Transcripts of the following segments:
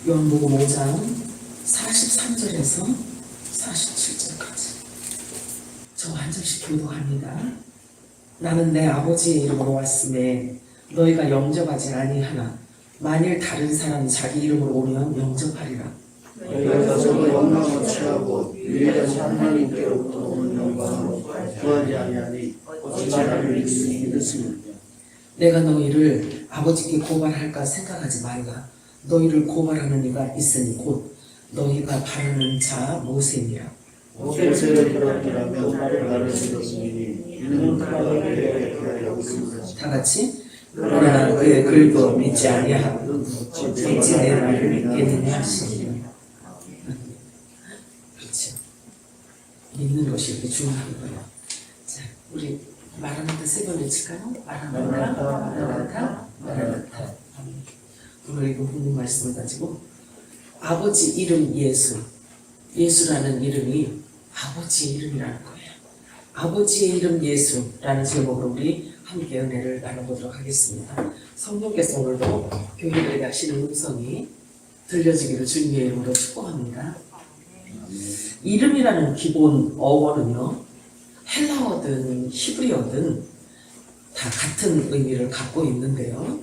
요한복음 5장 43절에서 47절까지 저 한 절씩 교독합니다. 나는 내 아버지의 이름으로 왔음에 너희가 영접하지 아니하나 만일 다른 사람이 자기 이름으로 오면 영접하리라. 너희가 서로 영광을 취하고 유일하신 하나님께로부터 오는 영광으로 구하지 아니하니 어찌 나를 믿으시느냐. 내가 너희를 아버지께 고발할까 생각하지 말라. 너희를 고발하는 이가 있으니 곧 너희가 바라는 자 모세니라. 모세를 들었더라면 나를 들었으니 이는 그에게 하려고 있습니다. 다 같이 그러나 그의 글도 믿지 아니하고 어찌 내 말을 믿겠느냐 하시니라. 그렇죠. 믿는 것이 이렇게 중요한 거예요. 자, 우리 마라나타 세 번 외칠까요? 마라나타, 마라나타, 마라나타. 오늘 이거 본문 말씀을 가지고 아버지 이름 예수, 예수라는 이름이 아버지의 이름이라는 거예요. 아버지의 이름 예수라는 제목으로 우리 함께 은혜를 나눠보도록 하겠습니다. 성령께서 오늘도 교회들에게 하시는 음성이 들려지기를 주님의 이름으로 축복합니다. 이름이라는 기본 어원은요, 헬라어든 히브리어든 다 같은 의미를 갖고 있는데요.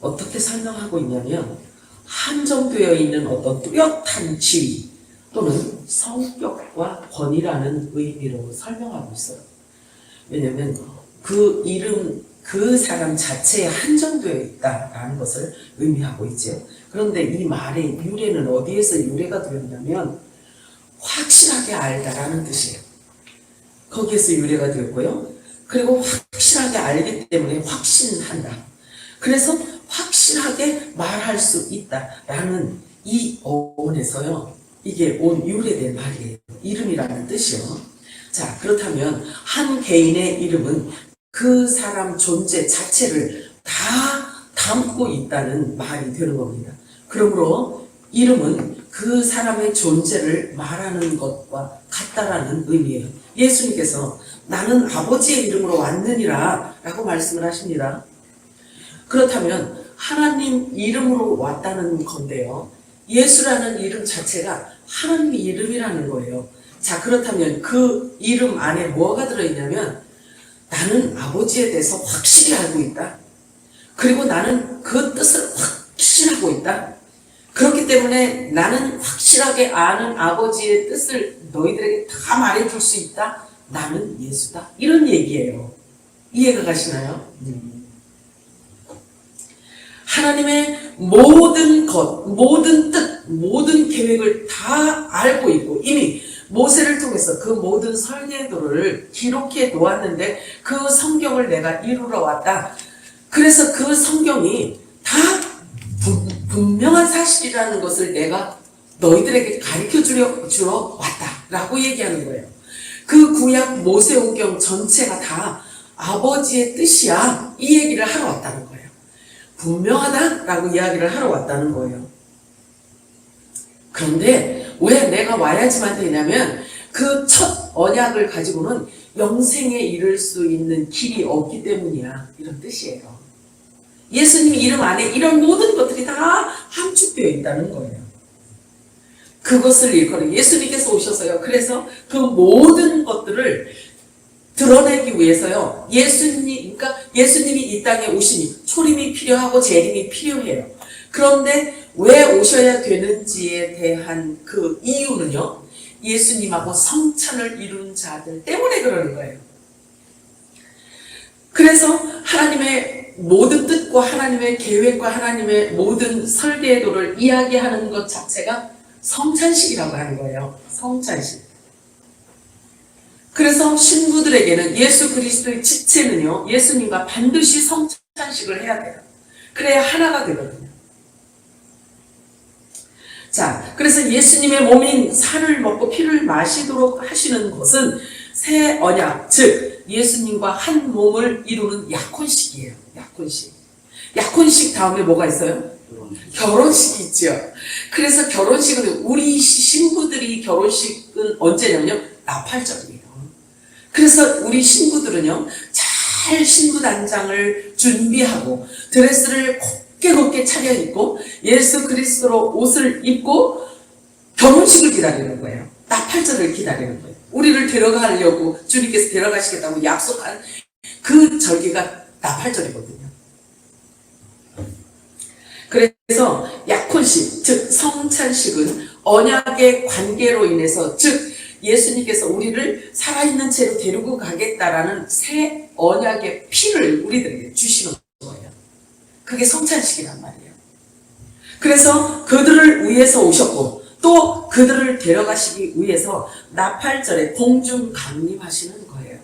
어떻게 설명하고 있냐면 한정되어 있는 어떤 뚜렷한 지위 또는 성격과 권위라는 의미로 설명하고 있어요. 왜냐하면 그 이름, 그 사람 자체에 한정되어 있다라는 것을 의미하고 있죠. 그런데 이 말의 유래는 어디에서 유래가 되었냐면 확실하게 알다라는 뜻이에요. 거기에서 유래가 되었고요. 그리고 확실하게 알기 때문에 확신한다. 그래서 확실하게 말할 수 있다라는 이 어원에서요. 이게 온 유래된 말이에요. 이름이라는 뜻이요. 자, 그렇다면 한 개인의 이름은 그 사람 존재 자체를 다 담고 있다는 말이 되는 겁니다. 그러므로 이름은 그 사람의 존재를 말하는 것과 같다라는 의미예요. 예수님께서 나는 아버지의 이름으로 왔느니라 라고 말씀을 하십니다. 그렇다면 하나님 이름으로 왔다는 건데요. 예수라는 이름 자체가 하나님의 이름이라는 거예요. 자, 그렇다면 그 이름 안에 뭐가 들어있냐면 나는 아버지에 대해서 확실히 알고 있다. 그리고 나는 그 뜻을 확신하고 있다. 그렇기 때문에 나는 확실하게 아는 아버지의 뜻을 너희들에게 다 말해줄 수 있다. 나는 예수다. 이런 얘기예요. 이해가 가시나요? 하나님의 모든 것, 모든 뜻, 모든 계획을 다 알고 있고 이미 모세를 통해서 그 모든 설계도를 기록해 놓았는데 그 성경을 내가 이루러 왔다. 그래서 그 성경이 다 분명한 사실이라는 것을 내가 너희들에게 가르쳐 주러 왔다 라고 얘기하는 거예요. 그 구약 모세오경 전체가 다 아버지의 뜻이야 이 얘기를 하러 왔다는 거예요. 분명하다라고 이야기를 하러 왔다는 거예요. 그런데 왜 내가 와야지만 되냐면 그 첫 언약을 가지고는 영생에 이를 수 있는 길이 없기 때문이야. 이런 뜻이에요. 예수님 이름 안에 이런 모든 것들이 다 함축되어 있다는 거예요. 그것을 일컬어 예수님께서 오셔서요. 그래서 그 모든 것들을 드러내기 위해서요. 그러니까 예수님이 이 땅에 오시니 초림이 필요하고 재림이 필요해요. 그런데 왜 오셔야 되는지에 대한 그 이유는요. 예수님하고 성찬을 이룬 자들 때문에 그러는 거예요. 그래서 하나님의 모든 뜻과 하나님의 계획과 하나님의 모든 설계도를 이야기하는 것 자체가 성찬식이라고 하는 거예요. 성찬식. 그래서 신부들에게는 예수 그리스도의 지체는요. 예수님과 반드시 성찬식을 해야 돼요. 그래야 하나가 되거든요. 자, 그래서 예수님의 몸인 살을 먹고 피를 마시도록 하시는 것은 새 언약, 즉 예수님과 한 몸을 이루는 약혼식이에요. 약혼식. 약혼식 다음에 뭐가 있어요? 결혼식이 있죠. 그래서 결혼식은 우리 신부들이 결혼식은 언제냐면요. 나팔절이에요. 그래서 우리 신부들은요. 잘 신부 단장을 준비하고 드레스를 깨곱게 차려입고 예수 그리스도로 옷을 입고 결혼식을 기다리는 거예요. 나팔절을 기다리는 거예요. 우리를 데려가려고 주님께서 데려가시겠다고 약속한 그 절기가 나팔절이거든요. 그래서 약혼식, 즉 성찬식은 언약의 관계로 인해서, 즉 예수님께서 우리를 살아있는 채로 데리고 가겠다라는 새 언약의 피를 우리들에게 주시는 거예요. 그게 성찬식이란 말이에요. 그래서 그들을 위해서 오셨고 또 그들을 데려가시기 위해서 나팔절에 공중 강림하시는 거예요.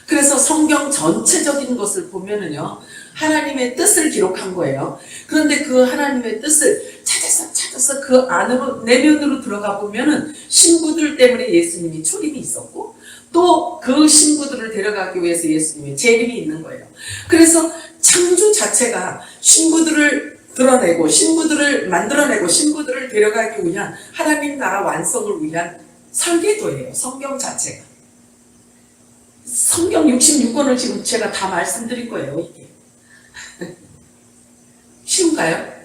그래서 성경 전체적인 것을 보면은요, 하나님의 뜻을 기록한 거예요. 그런데 그 하나님의 뜻을 찾아서 그 안으로, 내면으로 들어가 보면은 신부들 때문에 예수님이 초림이 있었고 또 그 신부들을 데려가기 위해서 예수님의 재림이 있는 거예요. 그래서 창조 자체가 신부들을 드러내고 신부들을 만들어내고 신부들을 데려가기 위한 하나님 나라 완성을 위한 설계도예요. 성경 자체가. 성경 66권을 지금 제가 다 말씀드린 거예요. 이게 쉬운가요?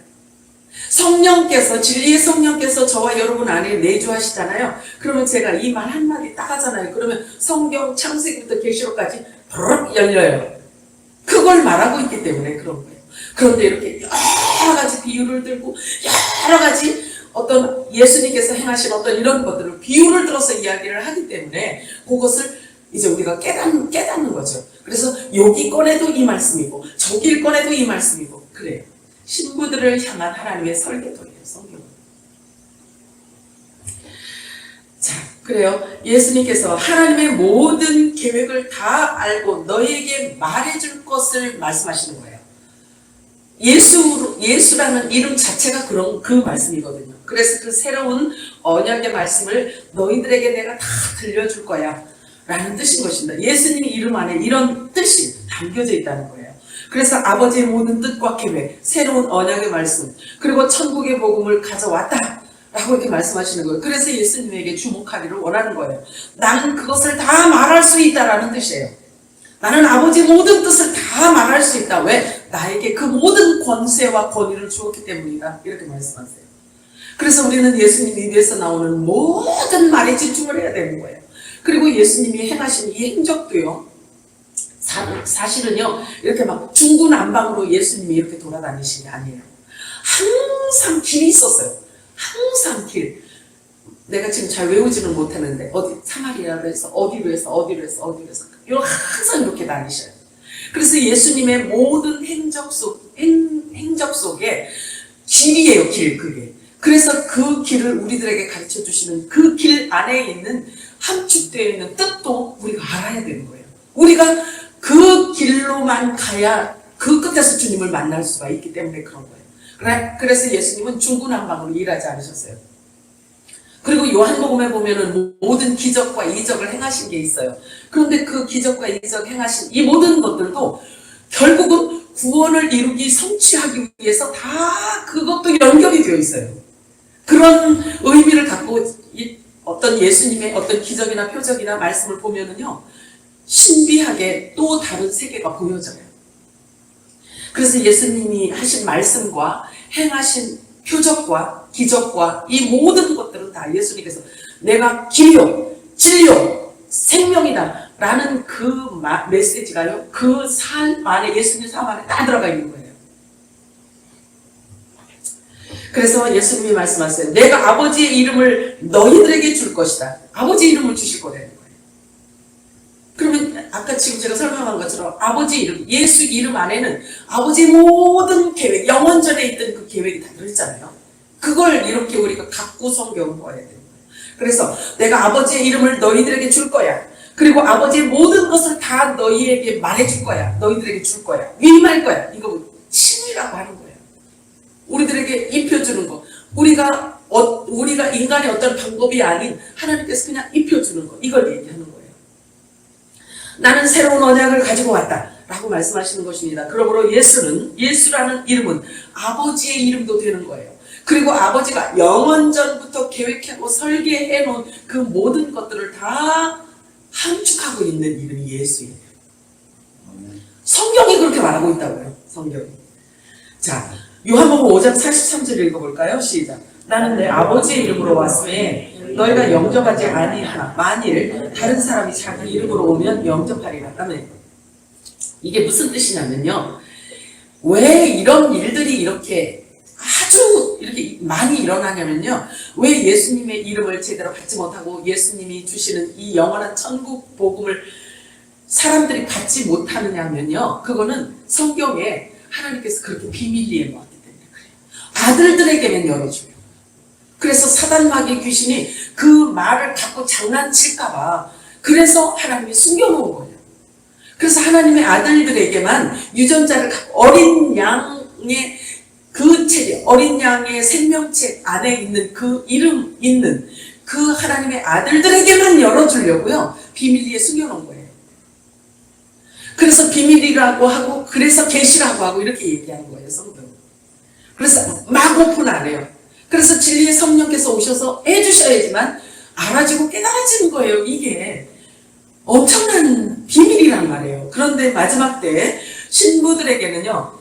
성령께서, 진리의 성령께서 저와 여러분 안에 내주하시잖아요. 그러면 제가 이 말 한마디 딱 하잖아요. 그러면 성경 창세기부터 계시록까지 버럭 열려요. 그걸 말하고 있기 때문에 그런 거예요. 그런데 이렇게 여러 가지 비유를 들고 여러 가지 어떤 예수님께서 행하신 어떤 이런 것들을 비유를 들어서 이야기를 하기 때문에 그것을 이제 우리가 깨닫는 거죠. 그래서 여기 꺼내도 이 말씀이고 저길 꺼내도 이 말씀이고 그래요. 신부들을 향한 하나님의 설계도예요. 성경은. 자, 그래요. 예수님께서 하나님의 모든 계획을 다 알고 너희에게 말해줄 것을 말씀하시는 거예요. 예수라는 이름 자체가 그 말씀이거든요. 그래서 그 새로운 언약의 말씀을 너희들에게 내가 다 들려줄 거야 라는 뜻인 것입니다. 예수님의 이름 안에 이런 뜻이 담겨져 있다는 거예요. 그래서 아버지의 모든 뜻과 계획, 새로운 언약의 말씀, 그리고 천국의 복음을 가져왔다 라고 이렇게 말씀하시는 거예요. 그래서 예수님에게 주목하기를 원하는 거예요. 나는 그것을 다 말할 수 있다라는 뜻이에요. 나는 아버지의 모든 뜻을 다 말할 수 있다. 왜? 나에게 그 모든 권세와 권위를 주었기 때문이다. 이렇게 말씀하세요. 그래서 우리는 예수님 입에서 나오는 모든 말에 집중을 해야 되는 거예요. 그리고 예수님이 행하신 이 행적도요, 사실은요, 이렇게 막 중구난방으로 예수님이 이렇게 돌아다니신 게 아니에요. 항상 길이 있었어요. 항상 길. 내가 지금 잘 외우지는 못하는데, 사마리아로 해서, 어디로 해서, 항상 이렇게 다니셔요. 그래서 예수님의 모든 행적 속에 길이에요, 그게. 그래서 그 길을 우리들에게 가르쳐 주시는 그 길 안에 있는 함축되어 있는 뜻도 우리가 알아야 되는 거예요. 우리가 그 길로만 가야 그 끝에서 주님을 만날 수가 있기 때문에 그런 거예요. 그래서 예수님은 중구난방으로 일하지 않으셨어요. 그리고 요한복음에 보면은 모든 기적과 이적을 행하신 게 있어요. 그런데 그 기적과 이적 행하신 이 모든 것들도 결국은 구원을 이루기 성취하기 위해서 다 그것도 연결이 되어 있어요. 그런 의미를 갖고 어떤 예수님의 어떤 기적이나 표적이나 말씀을 보면은요, 신비하게 또 다른 세계가 보여져요. 그래서 예수님이 하신 말씀과 행하신 표적과 기적과 이 모든 것들은 다 예수님께서 내가 길이요, 진리요, 생명이다 라는 그 메시지가요, 그 삶 안에, 예수님 삶 안에 다 들어가 있는 거예요. 그래서 예수님이 말씀하세요. 내가 아버지의 이름을 너희들에게 줄 것이다. 아버지의 이름을 주실 거래요. 그러면 아까 지금 제가 설명한 것처럼 아버지 이름, 예수 이름 안에는 아버지의 모든 계획, 영원전에 있던 그 계획이 다 들어있잖아요. 그걸 이렇게 우리가 갖고 성경을 봐야 되는 거예요. 그래서 내가 아버지의 이름을 너희들에게 줄 거야. 그리고 아버지의 모든 것을 다 너희에게 말해줄 거야. 너희들에게 줄 거야. 위임할 거야. 이거 신이라고 하는 거예요. 우리들에게 입혀주는 거. 우리가 인간의 어떤 방법이 아닌 하나님께서 그냥 입혀주는 거. 이걸 얘기하는 거예요. 나는 새로운 언약을 가지고 왔다 라고 말씀하시는 것입니다. 그러므로 예수라는 이름은 아버지의 이름도 되는 거예요. 그리고 아버지가 영원전부터 계획하고 설계해 놓은 그 모든 것들을 다 함축하고 있는 이름이 예수예요. 성경이 그렇게 말하고 있다고요. 성경이. 자, 요한복음 5장 43절 읽어볼까요? 시작. 나는 내 아버지의 이름으로 왔으에 너희가 영접하지 아니하나 만일 다른 사람이 자기 이름으로 오면 영접하리라. 아멘. 이게 무슨 뜻이냐면요, 왜 이런 일들이 이렇게 아주 이렇게 많이 일어나냐면요, 왜 예수님의 이름을 제대로 받지 못하고 예수님이 주시는 이 영원한 천국 복음을 사람들이 받지 못하느냐면요, 그거는 성경에 하나님께서 그렇게 비밀리에 놓았기 때문에 그래요. 아들들에게만 열어줘요. 그래서 사단 마귀 귀신이 그 말을 갖고 장난칠까봐 그래서 하나님이 숨겨놓은 거예요. 그래서 하나님의 아들들에게만 유전자를 갖고 어린 양의 그 체계, 어린 양의 생명체 안에 있는 그 이름 있는 그 하나님의 아들들에게만 열어주려고요, 비밀리에 숨겨놓은 거예요. 그래서 비밀이라고 하고 그래서 계시라고 하고 이렇게 얘기하는 거예요, 성경. 그래서 막 오픈 안 해요. 그래서 진리의 성령께서 오셔서 해주셔야지만 알아지고 깨달아지는 거예요. 이게 엄청난 비밀이란 말이에요. 그런데 마지막 때 신부들에게는요,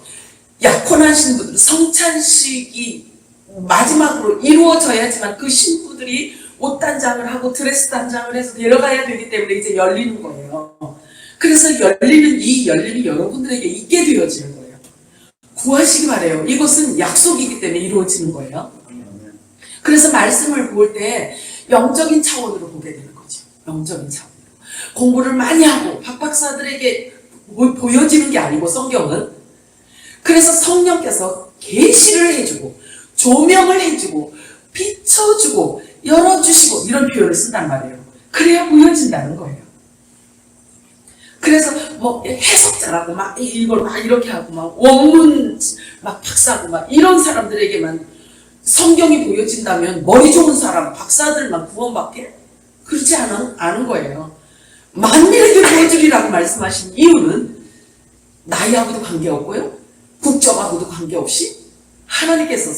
약혼한 신부들, 성찬식이 마지막으로 이루어져야지만 그 신부들이 옷 단장을 하고 드레스 단장을 해서 데려가야 되기 때문에 이제 열리는 거예요. 그래서 열리는 이 열림이 여러분들에게 있게 되어지는 거예요. 구하시기 바래요. 이것은 약속이기 때문에 이루어지는 거예요. 그래서 말씀을 볼 때 영적인 차원으로 보게 되는 거죠. 영적인 차원으로. 공부를 많이 하고 박박사들에게 보여지는 게 아니고 성경은, 그래서 성령께서 계시를 해주고 조명을 해주고 비춰주고 열어주시고 이런 표현을 쓴단 말이에요. 그래야 보여진다는 거예요. 그래서 뭐 해석자라고 막 이걸 막 이렇게 하고 막 원문 막 박사고 막 이런 사람들에게만 성경이 보여진다면 머리 좋은 사람 박사들만 구원받게? 그렇지 않은 거예요. 만민에게 보여주리라고 말씀하신 이유는 나이하고도 관계없고요, 국적하고도 관계없이 하나님께서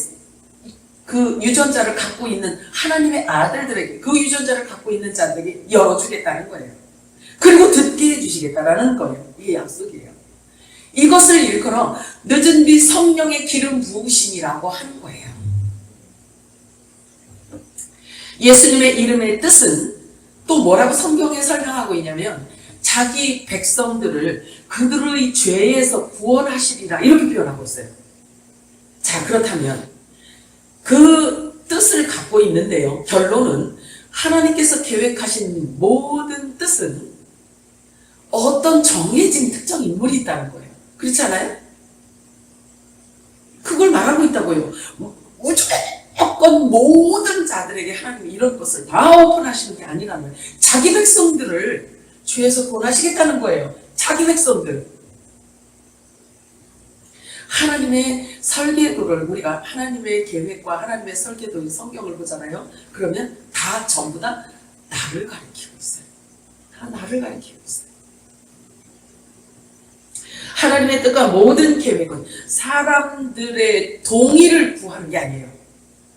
그 유전자를 갖고 있는 하나님의 아들들에게, 그 유전자를 갖고 있는 자들에게 열어주겠다는 거예요. 그리고 듣게 해주시겠다라는 거예요. 이게 약속이에요. 이것을 일컬어 늦은 비 성령의 기름 부으심이라고 하는 거예요. 예수님의 이름의 뜻은 또 뭐라고 성경에 설명하고 있냐면, 자기 백성들을 그들의 죄에서 구원하시리라 이렇게 표현하고 있어요. 자, 그렇다면 그 뜻을 갖고 있는데요, 결론은 하나님께서 계획하신 모든 뜻은 어떤 정해진 특정 인물이 있다는 거예요. 그렇지 않아요? 그걸 말하고 있다고요. 무조건 모든 자들에게 하나님이 이런 것을 다 오픈하시는 게 아니라면 자기 백성들을 죄에서 구원하시겠다는 거예요. 자기 백성들. 하나님의 설계도를, 우리가 하나님의 계획과 하나님의 설계도인 성경을 보잖아요. 그러면 다 전부 다 나를 가리키고 있어요. 다 나를 가리키고 있어요. 하나님의 뜻과 모든 계획은 사람들의 동의를 구하는 게 아니에요.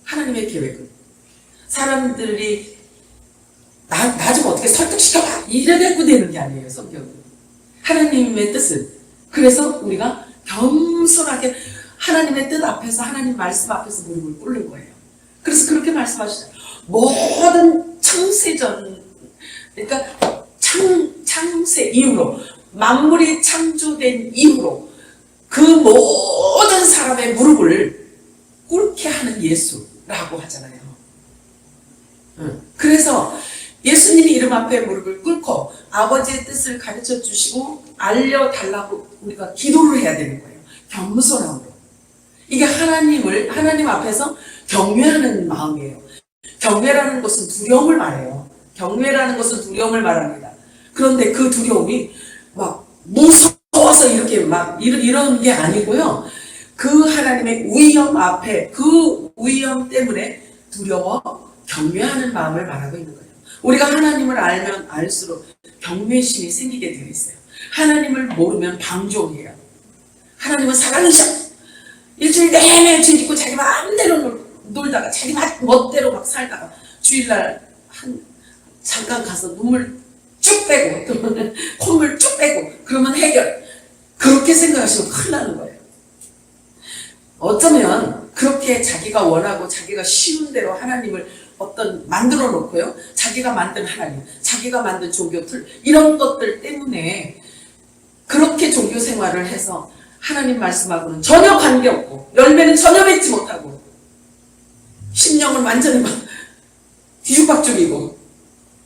하나님의 계획은 사람들이 나 좀 어떻게 설득시켜봐 이래갖고 되는 게 아니에요. 성경은 하나님의 뜻은, 그래서 우리가 겸손하게 하나님의 뜻 앞에서, 하나님 말씀 앞에서 무릎을 꿇는 거예요. 그래서 그렇게 말씀하시죠. 모든 창세전, 그러니까 창세 이후로, 만물이 창조된 이후로 그 모든 사람의 무릎을 꿇게 하는 예수라고 하잖아요. 그래서 예수님이 이름 앞에 무릎을 꿇고 아버지의 뜻을 가르쳐 주시고 알려달라고 우리가 기도를 해야 되는 거예요. 겸손함으로. 이게 하나님 앞에서 경외하는 마음이에요. 경외라는 것은 두려움을 말해요. 경외라는 것은 두려움을 말합니다. 그런데 그 두려움이 막 무서워서 이렇게 막 이런 게 아니고요. 그 하나님의 위엄 앞에, 그 위엄 때문에 두려워 경외하는 마음을 말하고 있는 거예요. 우리가 하나님을 알면 알수록 경외심이 생기게 되어 있어요. 하나님을 모르면 방종이에요. 하나님은 사랑이셔. 일주일 내내 죄 짓고 자기 마음대로 놀다가 자기 멋대로 막 살다가 주일날 잠깐 가서 눈물 쭉 빼고 콧물 쭉 빼고 그러면 해결. 그렇게 생각하시면 큰일 나는 거예요. 어쩌면 그렇게 자기가 원하고 자기가 쉬운 대로 하나님을 어떤 만들어 놓고요. 자기가 만든 하나님, 자기가 만든 종교틀 이런 것들 때문에 그렇게 종교 생활을 해서 하나님 말씀하고는 전혀 관계없고 열매는 전혀 맺지 못하고 심령은 완전히 막 뒤죽박죽이고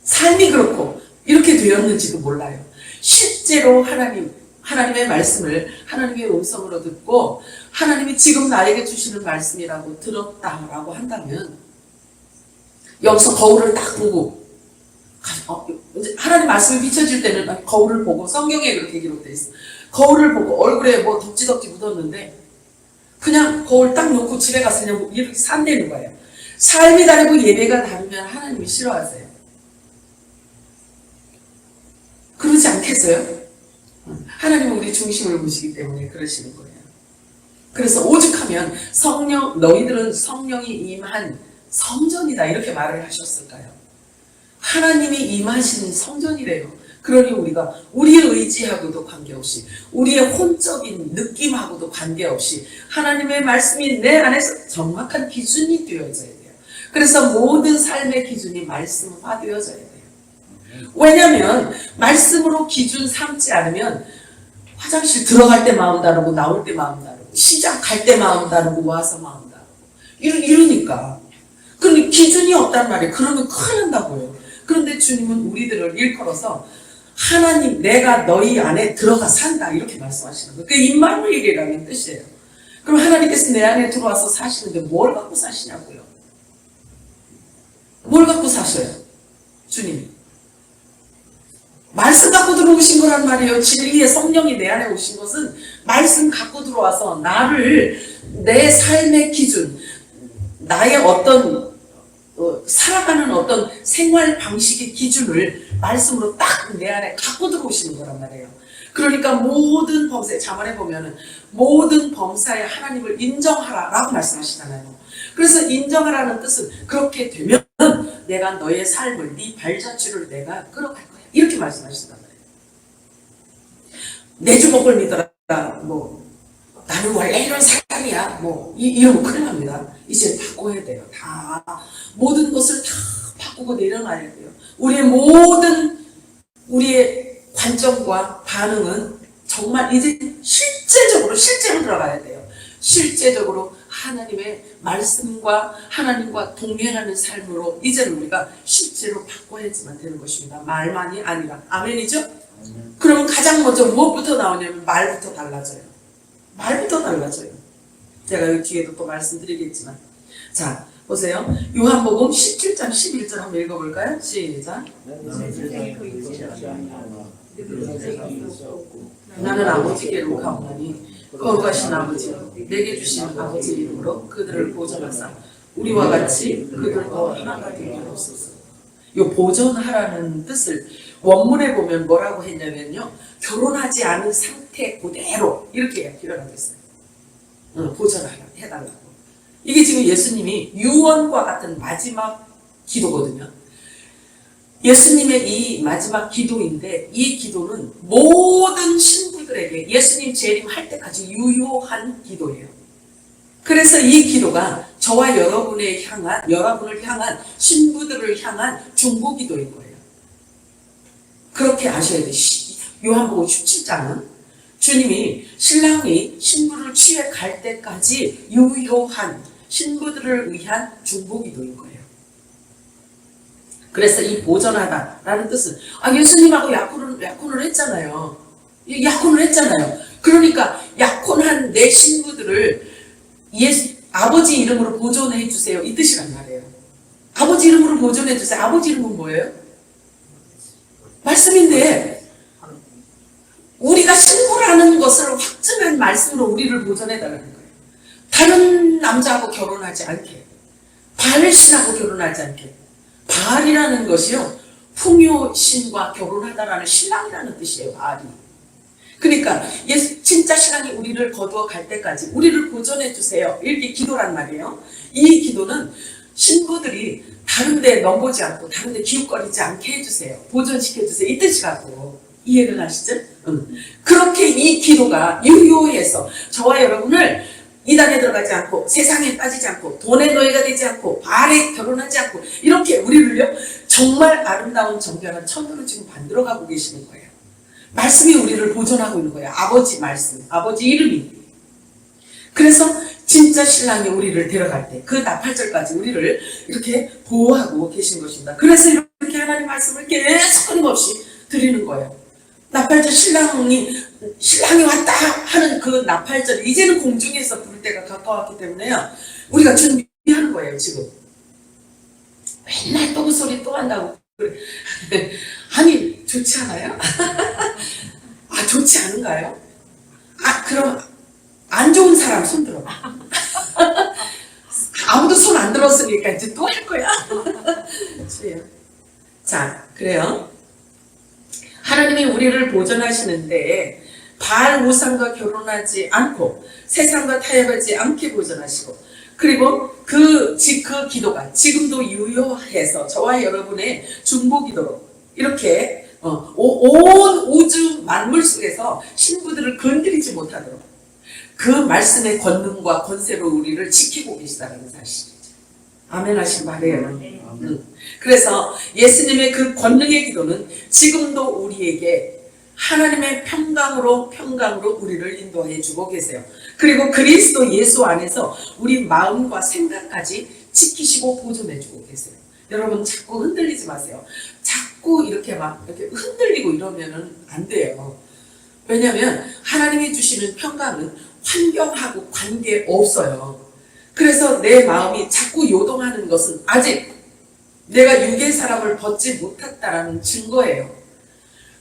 삶이 그렇고 이렇게 되었는지도 몰라요. 실제로 하나님의 말씀을 하나님의 음성으로 듣고 하나님이 지금 나에게 주시는 말씀이라고 들었다라고 한다면 여기서 거울을 딱 보고 하나님 말씀이 비춰질 때는 거울을 보고 성경에 그렇게 기록되어 있어. 거울을 보고 얼굴에 뭐 덕지덕지 묻었는데 그냥 거울 딱 놓고 집에 가서 그냥 이렇게 산다는 거예요. 삶이 다르고 예배가 다르면 하나님이 싫어하세요. 그러지 않겠어요? 하나님은 우리 중심을 보시기 때문에 그러시는 거예요. 그래서 오죽하면 너희들은 성령이 임한 성전이다 이렇게 말을 하셨을까요? 하나님이 임하시는 성전이래요. 그러니 우리가 우리의 의지하고도 관계없이 우리의 혼적인 느낌하고도 관계없이 하나님의 말씀이 내 안에서 정확한 기준이 되어져야 돼요. 그래서 모든 삶의 기준이 말씀화되어져야 돼요. 왜냐하면 말씀으로 기준 삼지 않으면 화장실 들어갈 때 마음 다르고 나올 때 마음 다르고 시작할 때 마음 다르고 와서 마음 다르고 이러니까 그러니 기준이 없단 말이에요. 그러면 큰일 난다고요. 그런데 주님은 우리들을 일컬어서 하나님 내가 너희 안에 들어가 산다 이렇게 말씀하시는 거예요. 그게 임마누엘이라는 뜻이에요. 그럼 하나님께서 내 안에 들어와서 사시는데 뭘 갖고 사시냐고요. 뭘 갖고 사셔요? 주님이 말씀 갖고 들어오신 거란 말이에요. 진리의 성령이 내 안에 오신 것은 말씀 갖고 들어와서 나를 내 삶의 기준, 나의 어떤 살아가는 어떤 생활 방식의 기준을 말씀으로 딱 내 안에 갖고 들어오시는 거란 말이에요. 그러니까 모든 범사에 자문해 보면은 모든 범사에 하나님을 인정하라라고 말씀하시잖아요. 그래서 인정하라는 뜻은 그렇게 되면 내가 너의 삶을 네 발자취를 내가 끌어갈 거야. 이렇게 말씀하신단 말이에요. 내 주먹을 믿어라. 뭐 나는 원래 이런 사람이야. 뭐 이러면 큰일 납니다. 이제 바꿔야 돼요. 다 모든 것을 다 바꾸고 내려놔야 돼요. 우리의 관점과 반응은 정말 이제 실제로 들어가야 돼요. 실제적으로 하나님의 말씀과 하나님과 동행하는 삶으로 이제는 우리가 실제로 바꿔야지만 되는 것입니다. 말만이 아니라. 아멘이죠? 그러면 가장 먼저 무엇부터 나오냐면 말부터 달라져요. 말부터 달라져요. 제가 여기 뒤에도 또 말씀드리겠지만. 자, 보세요. 요한복음 17장 11절 한번 읽어볼까요? 시작. 나는 아버지께로 가오나니 거룩하신 아버지 내게 주신 아버지 이름으로 그들을 보존하사 우리와 같이 그들도 하나가 되게 하옵소서. 요 보존하라는 뜻을 원문에 보면 뭐라고 했냐면요, 결혼하지 않은 상태 그대로 이렇게 표현하고 있어요. 보존하라 해달라고. 이게 지금 예수님이 유언과 같은 마지막 기도거든요. 예수님의 이 마지막 기도인데 이 기도는 모든 신부들에게 예수님 재림할 때까지 유효한 기도예요. 그래서 이 기도가 저와 여러분을 향한 신부들을 향한 중보기도인 거예요. 그렇게 아셔야 돼요. 요한복음 17장은 주님이 신랑이 신부를 취해 갈 때까지 유효한 신부들을 위한 중보기도인 거예요. 그래서 이 보존하다라는 뜻은 예수님하고 약혼을 했잖아요. 약혼을 했잖아요. 그러니까 약혼한 내 신부들을 아버지 이름으로 보존해 주세요. 이 뜻이란 말이에요. 아버지 이름으로 보존해 주세요. 아버지 이름은 뭐예요? 말씀인데 우리가 신부라는 것을 확증한 말씀으로 우리를 보존해 달라는 거예요. 다른 남자하고 결혼하지 않게, 바알신하고 결혼하지 않게. 바알이라는 것이요, 풍요신과 결혼하다라는 신랑이라는 뜻이에요. 바알이. 그러니까 진짜 신랑이 우리를 거두어 갈 때까지 우리를 보존해 주세요. 이렇게 기도란 말이에요. 이 기도는 신부들이 다른 데 넘보지 않고 다른 데 기웃거리지 않게 해주세요. 보존시켜 주세요. 이 뜻이라고. 이해를 하시죠? 그렇게 이 기도가 유효해서 저와 여러분을 이단에 들어가지 않고 세상에 빠지지 않고 돈의 노예가 되지 않고 바알에 결혼하지 않고 이렇게 우리를요 정말 아름다운 정결한 천으로 지금 만들어가고 계시는 거예요. 말씀이 우리를 보존하고 있는 거예요. 아버지 말씀, 아버지 이름이. 그래서 진짜 신랑이 우리를 데려갈 때 그 나팔절까지 우리를 이렇게 보호하고 계신 것입니다. 그래서 이렇게 하나님 말씀을 계속 끊임없이 드리는 거예요. 나팔절 신랑이 왔다 하는 그 나팔절 이제는 공중에서 부를 때가 가까웠기 때문에요. 우리가 준비하는 거예요 지금. 맨날 또 그 소리 또 한다고 그래. 아니 좋지 않아요? 아 좋지 않은가요? 아 그럼 안 좋은 사람 손 들어. 아무도 손 안 들었으니까 이제 또 할 거야. 자 그래요. 하나님이 우리를 보존하시는데 바알 우상과 결혼하지 않고 세상과 타협하지 않게 보존하시고 그리고 그 기도가 지금도 유효해서 저와 여러분의 중보기도로 이렇게 온 우주 만물 속에서 신부들을 건드리지 못하도록 그 말씀의 권능과 권세로 우리를 지키고 계시다는 사실이죠. 아멘 하시기 바래요. 그래서 예수님의 그 권능의 기도는 지금도 우리에게 하나님의 평강으로 우리를 인도해 주고 계세요. 그리고 그리스도 예수 안에서 우리 마음과 생각까지 지키시고 보존해 주고 계세요. 여러분 자꾸 흔들리지 마세요. 자꾸 이렇게 흔들리고 이러면은 안 돼요. 왜냐하면 하나님이 주시는 평강은 환경하고 관계없어요. 그래서 내 마음이 자꾸 요동하는 것은 아직 내가 육의 사람을 벗지 못했다라는 증거예요.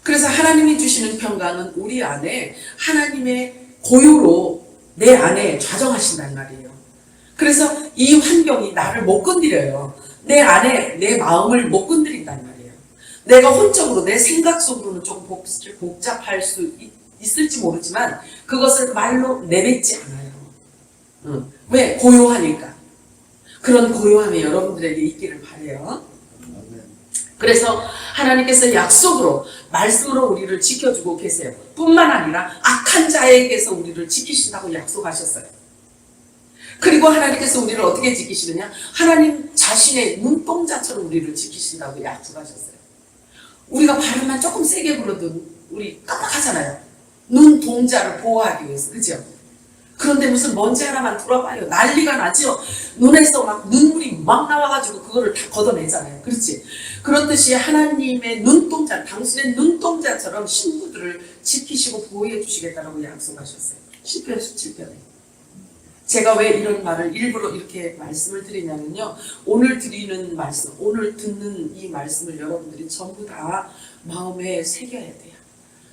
그래서 하나님이 주시는 평강은 우리 안에 하나님의 고요로 내 안에 좌정하신단 말이에요. 그래서 이 환경이 나를 못 건드려요. 내 안에 내 마음을 못 건드린단 말이에요. 내가 혼적으로 내 생각 속으로는 좀 복잡할 수 있을지 모르지만 그것을 말로 내뱉지 않아요. 왜? 고요하니까. 그런 고요함이 여러분들에게 있기를 바라요. 그래서 하나님께서 약속으로 말씀으로 우리를 지켜주고 계세요. 뿐만 아니라 악한 자에게서 우리를 지키신다고 약속하셨어요. 그리고 하나님께서 우리를 어떻게 지키시느냐? 하나님 자신의 눈동자처럼 우리를 지키신다고 약속하셨어요. 우리가 발음만 조금 세게 불러도 우리 깜빡하잖아요. 눈동자를 보호하기 위해서. 그죠? 그런데 무슨 먼지 하나만 들어봐요. 난리가 나죠? 눈에서 막 눈물이 막 나와가지고 그거를 다 걷어내잖아요. 그렇지? 그렇듯이 하나님의 눈동자, 당신의 눈동자처럼 신부들을 지키시고 보호해 주시겠다고 약속하셨어요. 시편 17편에. 제가 왜 이런 말을 일부러 이렇게 말씀을 드리냐면요. 오늘 드리는 말씀, 오늘 듣는 이 말씀을 여러분들이 전부 다 마음에 새겨야 돼요.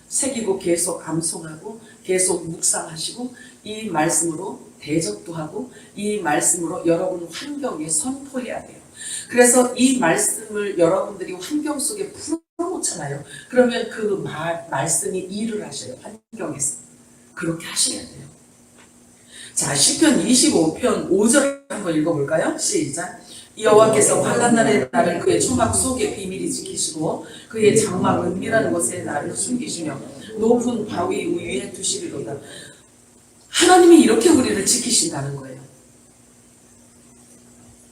새기고 계속 암송하고 계속 묵상하시고 이 말씀으로 대적도 하고 이 말씀으로 여러분 환경에 선포해야 돼요. 그래서 이 말씀을 여러분들이 환경 속에 풀어놓잖아요. 그러면 그 말씀이 일을 하셔요. 환경에서. 그렇게 하셔야 돼요. 자, 시편 25편 5절 한번 읽어볼까요? 시작. 여호와께서 환난 날에 나를 그의 초막 속에 비밀히 지키시고 그의 장막 은밀한 곳에 나를 숨기시며 높은 바위 위에 두시리로다. 하나님이 이렇게 우리를 지키신다는 거예요.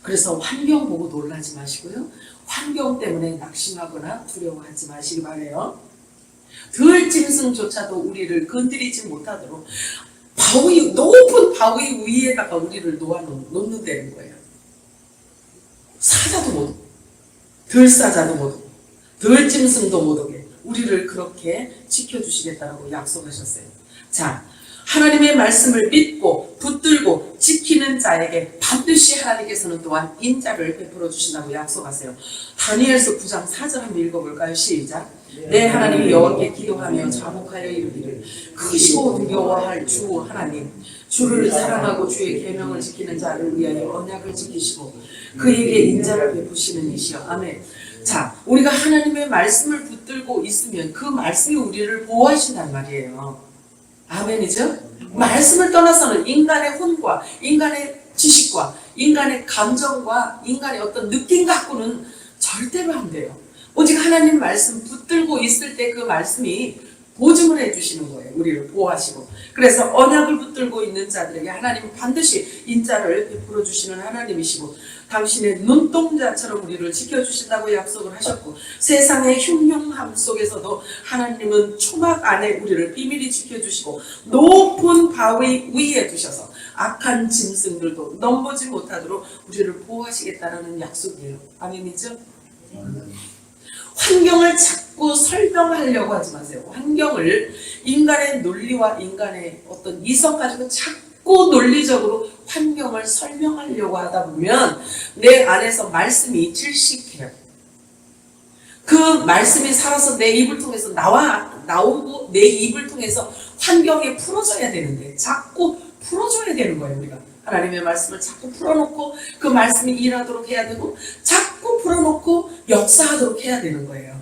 그래서 환경 보고 놀라지 마시고요. 환경 때문에 낙심하거나 두려워하지 마시기 바라요. 들짐승조차도 우리를 건드리지 못하도록 높은 바위 위에다가 우리를 놓는다는 거예요. 사자도 못 오고 들사자도 못 오고 들짐승도 못 오게 우리를 그렇게 지켜주시겠다고 약속하셨어요. 자, 하나님의 말씀을 믿고 붙들고 지키는 자에게 반드시 하나님께서는 또한 인자를 베풀어 주신다고 약속하세요. 다니엘서 9장 4절 한번 읽어볼까요? 시작. 내 하나님 여호와께 기도하며 자복하여 이르기를 크시고 두려워할 주 하나님 주를 사랑하고 주의 계명을 지키는 자를 위하여 언약을 지키시고 그에게 인자를 베푸시는 이시여. 아멘. 자, 우리가 하나님의 말씀을 붙들고 있으면 그 말씀이 우리를 보호하신단 말이에요. 아멘이죠? 말씀을 떠나서는 인간의 혼과 인간의 지식과 인간의 감정과 인간의 어떤 느낌 갖고는 절대로 안 돼요. 오직 하나님 말씀 붙들고 있을 때 그 말씀이 보증을 해주시는 거예요. 우리를 보호하시고. 그래서 언약을 붙들고 있는 자들에게 하나님은 반드시 인자를 베풀어 주시는 하나님이시고, 당신의 눈동자처럼 우리를 지켜주신다고 약속을 하셨고, 세상의 흉흉함 속에서도 하나님은 초막 안에 우리를 비밀히 지켜주시고 높은 바위 위에 두셔서 악한 짐승들도 넘보지 못하도록 우리를 보호하시겠다는 약속이에요. 아멘이죠? 환경을 자꾸 설명하려고 하지 마세요. 환경을 인간의 논리와 인간의 어떤 이성 가지고 자꾸 논리적으로 환경을 설명하려고 하다 보면 내 안에서 말씀이 질식해요. 그 말씀이 살아서 내 입을 통해서 나오고 내 입을 통해서 환경에 풀어져야 되는데 자꾸 풀어줘야 되는 거예요. 우리가 하나님의 말씀을 자꾸 풀어놓고 그 말씀이 일하도록 해야 되고 자꾸 풀어놓고 역사하도록 해야 되는 거예요.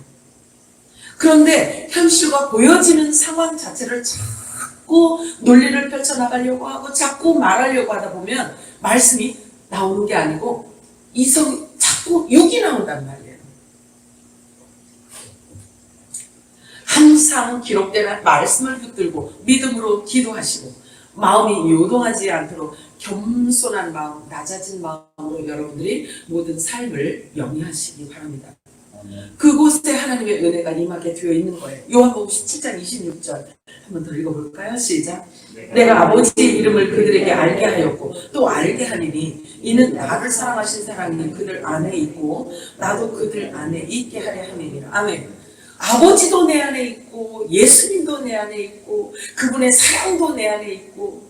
그런데 현실과 보여지는 상황 자체를 자꾸 논리를 펼쳐나가려고 하고 자꾸 말하려고 하다 보면 말씀이 나오는 게 아니고 자꾸 욕이 나온단 말이에요. 항상 기록된 말씀을 붙들고 믿음으로 기도하시고 마음이 요동하지 않도록 겸손한 마음, 낮아진 마음으로 여러분들이 모든 삶을 영위하시기 바랍니다. 그곳에 하나님의 은혜가 임하게 되어 있는 거예요. 요한복음 17장 26절 한번 더 읽어볼까요? 시작. 내가 아버지의 이름을 그들에게 알게 하였고 또 알게 하리니 이는 나를 사랑하신 사랑이 그들 안에 있고 나도 그들 안에 있게 하려 함이니라. 아멘. 아버지도 내 안에 있고 예수님도 내 안에 있고 그분의 사랑도 내 안에 있고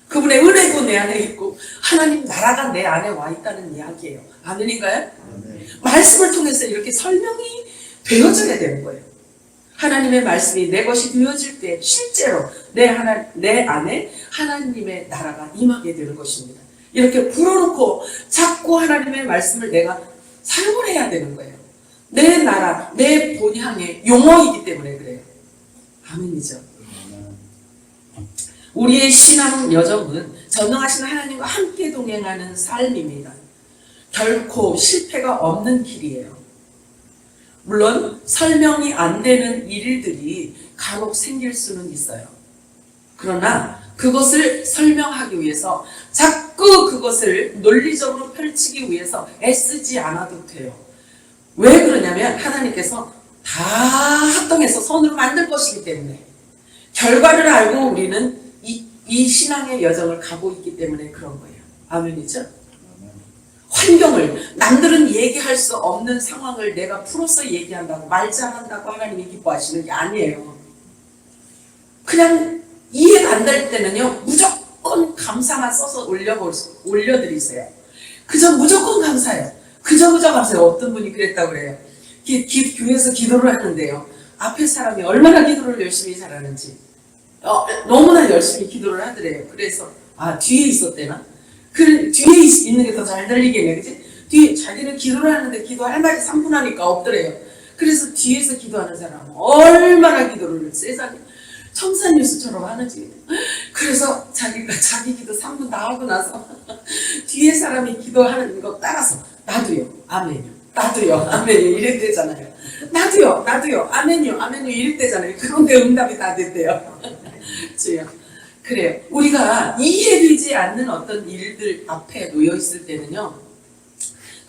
그분의 은혜도 내 안에 있고 하나님 나라가 내 안에 와 있다는 이야기예요. 아멘인가요? 말씀을 통해서 이렇게 설명이 되어져야 되는 거예요. 하나님의 말씀이 내 것이 되어질 때 실제로 내 안에 하나님의 나라가 임하게 되는 것입니다. 이렇게 불어놓고 자꾸 하나님의 말씀을 내가 사용을 해야 되는 거예요. 내 나라, 내 본향의 용어이기 때문에 그래요. 아멘이죠. 우리의 신앙 여정은 전능하신 하나님과 함께 동행하는 삶입니다. 결코 실패가 없는 길이에요. 물론 설명이 안 되는 일들이 간혹 생길 수는 있어요. 그러나 그것을 설명하기 위해서 자꾸 그것을 논리적으로 펼치기 위해서 애쓰지 않아도 돼요. 왜 그러냐면 하나님께서 다 합동해서 손으로 만들 것이기 때문에 결과를 알고 우리는 이 신앙의 여정을 가고 있기 때문에 그런 거예요. 아멘이죠? 환경을 남들은 얘기할 수 없는 상황을 내가 풀어서 얘기한다고 말 잘한다고 하나님이 기뻐하시는 게 아니에요. 그냥 이해가 안 될 때는요 무조건 감사만 써서 올려드리세요. 그저 무조건 감사해요. 그저 감사해요. 어떤 분이 그랬다고 그래요. 교회에서 기도를 하는데요 앞에 사람이 얼마나 기도를 열심히 잘하는지 너무나 열심히 기도를 하더래요. 그래서 뒤에 있었대나? 뒤에 있는 게 더 잘 들리겠네, 그치? 뒤에 자기는 기도를 하는데 기도할 말이 3분 하니까 없더래요. 그래서 뒤에서 기도하는 사람은 얼마나 기도를 세상에 청산뉴스처럼 하는지. 그래서 자기 기도 3분 다 하고 나서 뒤에 사람이 기도하는 거 따라서 나도요, 아멘요, 나도요, 아멘요 이랬대잖아요. 나도요, 아멘요, 이랬대잖아요. 그런데 응답이 다 됐대요. 주여. 그래요. 우리가 이해되지 않는 어떤 일들 앞에 놓여 있을 때는요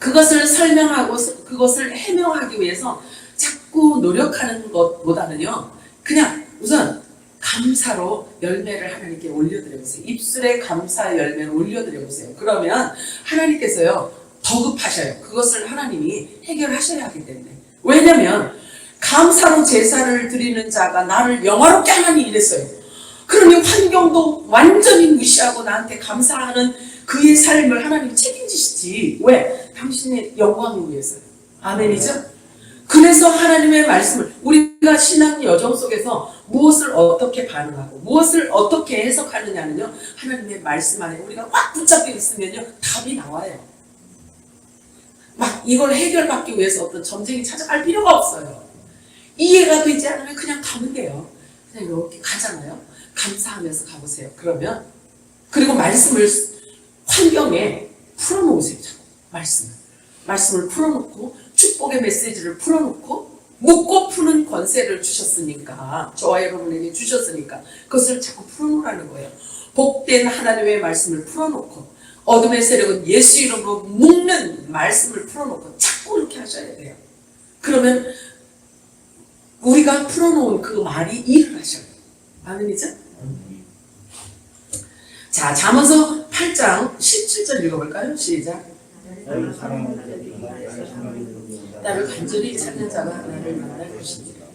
그것을 설명하고 그것을 해명하기 위해서 자꾸 노력하는 것보다는요 그냥 우선 감사로 열매를 하나님께 올려드려보세요. 입술에 감사의 열매를 올려드려보세요. 그러면 하나님께서요 더 급하셔요. 그것을 하나님이 해결하셔야 하기 때문에. 왜냐면 감사로 제사를 드리는 자가 나를 영화롭게 하나니 이랬어요. 그러니 환경도 완전히 무시하고 나한테 감사하는 그의 삶을 하나님이 책임지시지. 왜? 당신의 영광을 위해서요. 아멘이죠? 그래서 하나님의 말씀을 우리가 신앙 여정 속에서 무엇을 어떻게 반응하고 무엇을 어떻게 해석하느냐는요 하나님의 말씀 안에 우리가 꽉 붙잡혀 있으면요 답이 나와요. 막 이걸 해결받기 위해서 어떤 점쟁이 찾아갈 필요가 없어요. 이해가 되지 않으면 그냥 가면 돼요. 그냥 이렇게 가잖아요. 감사하면서 가보세요. 그러면 그리고 말씀을 환경에 풀어놓으세요. 말씀을 풀어놓고 축복의 메시지를 풀어놓고 묻고 푸는 권세를 주셨으니까, 저와 여러분에게 주셨으니까 그것을 자꾸 풀어놓으라는 거예요. 복된 하나님의 말씀을 풀어놓고, 어둠의 세력은 예수 이름으로 묶는 말씀을 풀어놓고 자꾸 그렇게 하셔야 돼요. 그러면 우리가 풀어놓은 그 말이 일을 하셔요. 아멘이죠? 자, 잠언서 8장 17절 읽어볼까요? 시작. 나를 사랑하는 자가 나를 간절히 찾는 자가 나를 만날 것이니라.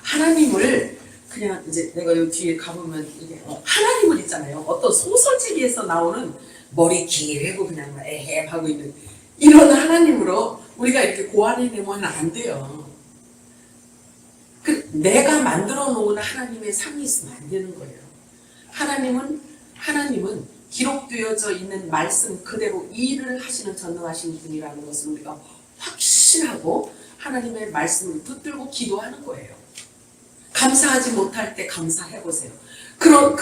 하나님을 그냥 이제 내가 여기 뒤에 가보면 이게 하나님을 있잖아요. 어떤 소설책에서 나오는 머리 길고 그냥 애해 하고 있는 이런 하나님으로 우리가 이렇게 고안해내면 안 돼요. 내가 만들어 놓은 하나님의 상이 있으면 안 되는 거예요. 하나님은 기록되어져 있는 말씀 그대로 일을 하시는 전능하신 분이라는 것을 우리가 확신하고 하나님의 말씀을 붙들고 기도하는 거예요. 감사하지 못할 때 감사해보세요. 그러면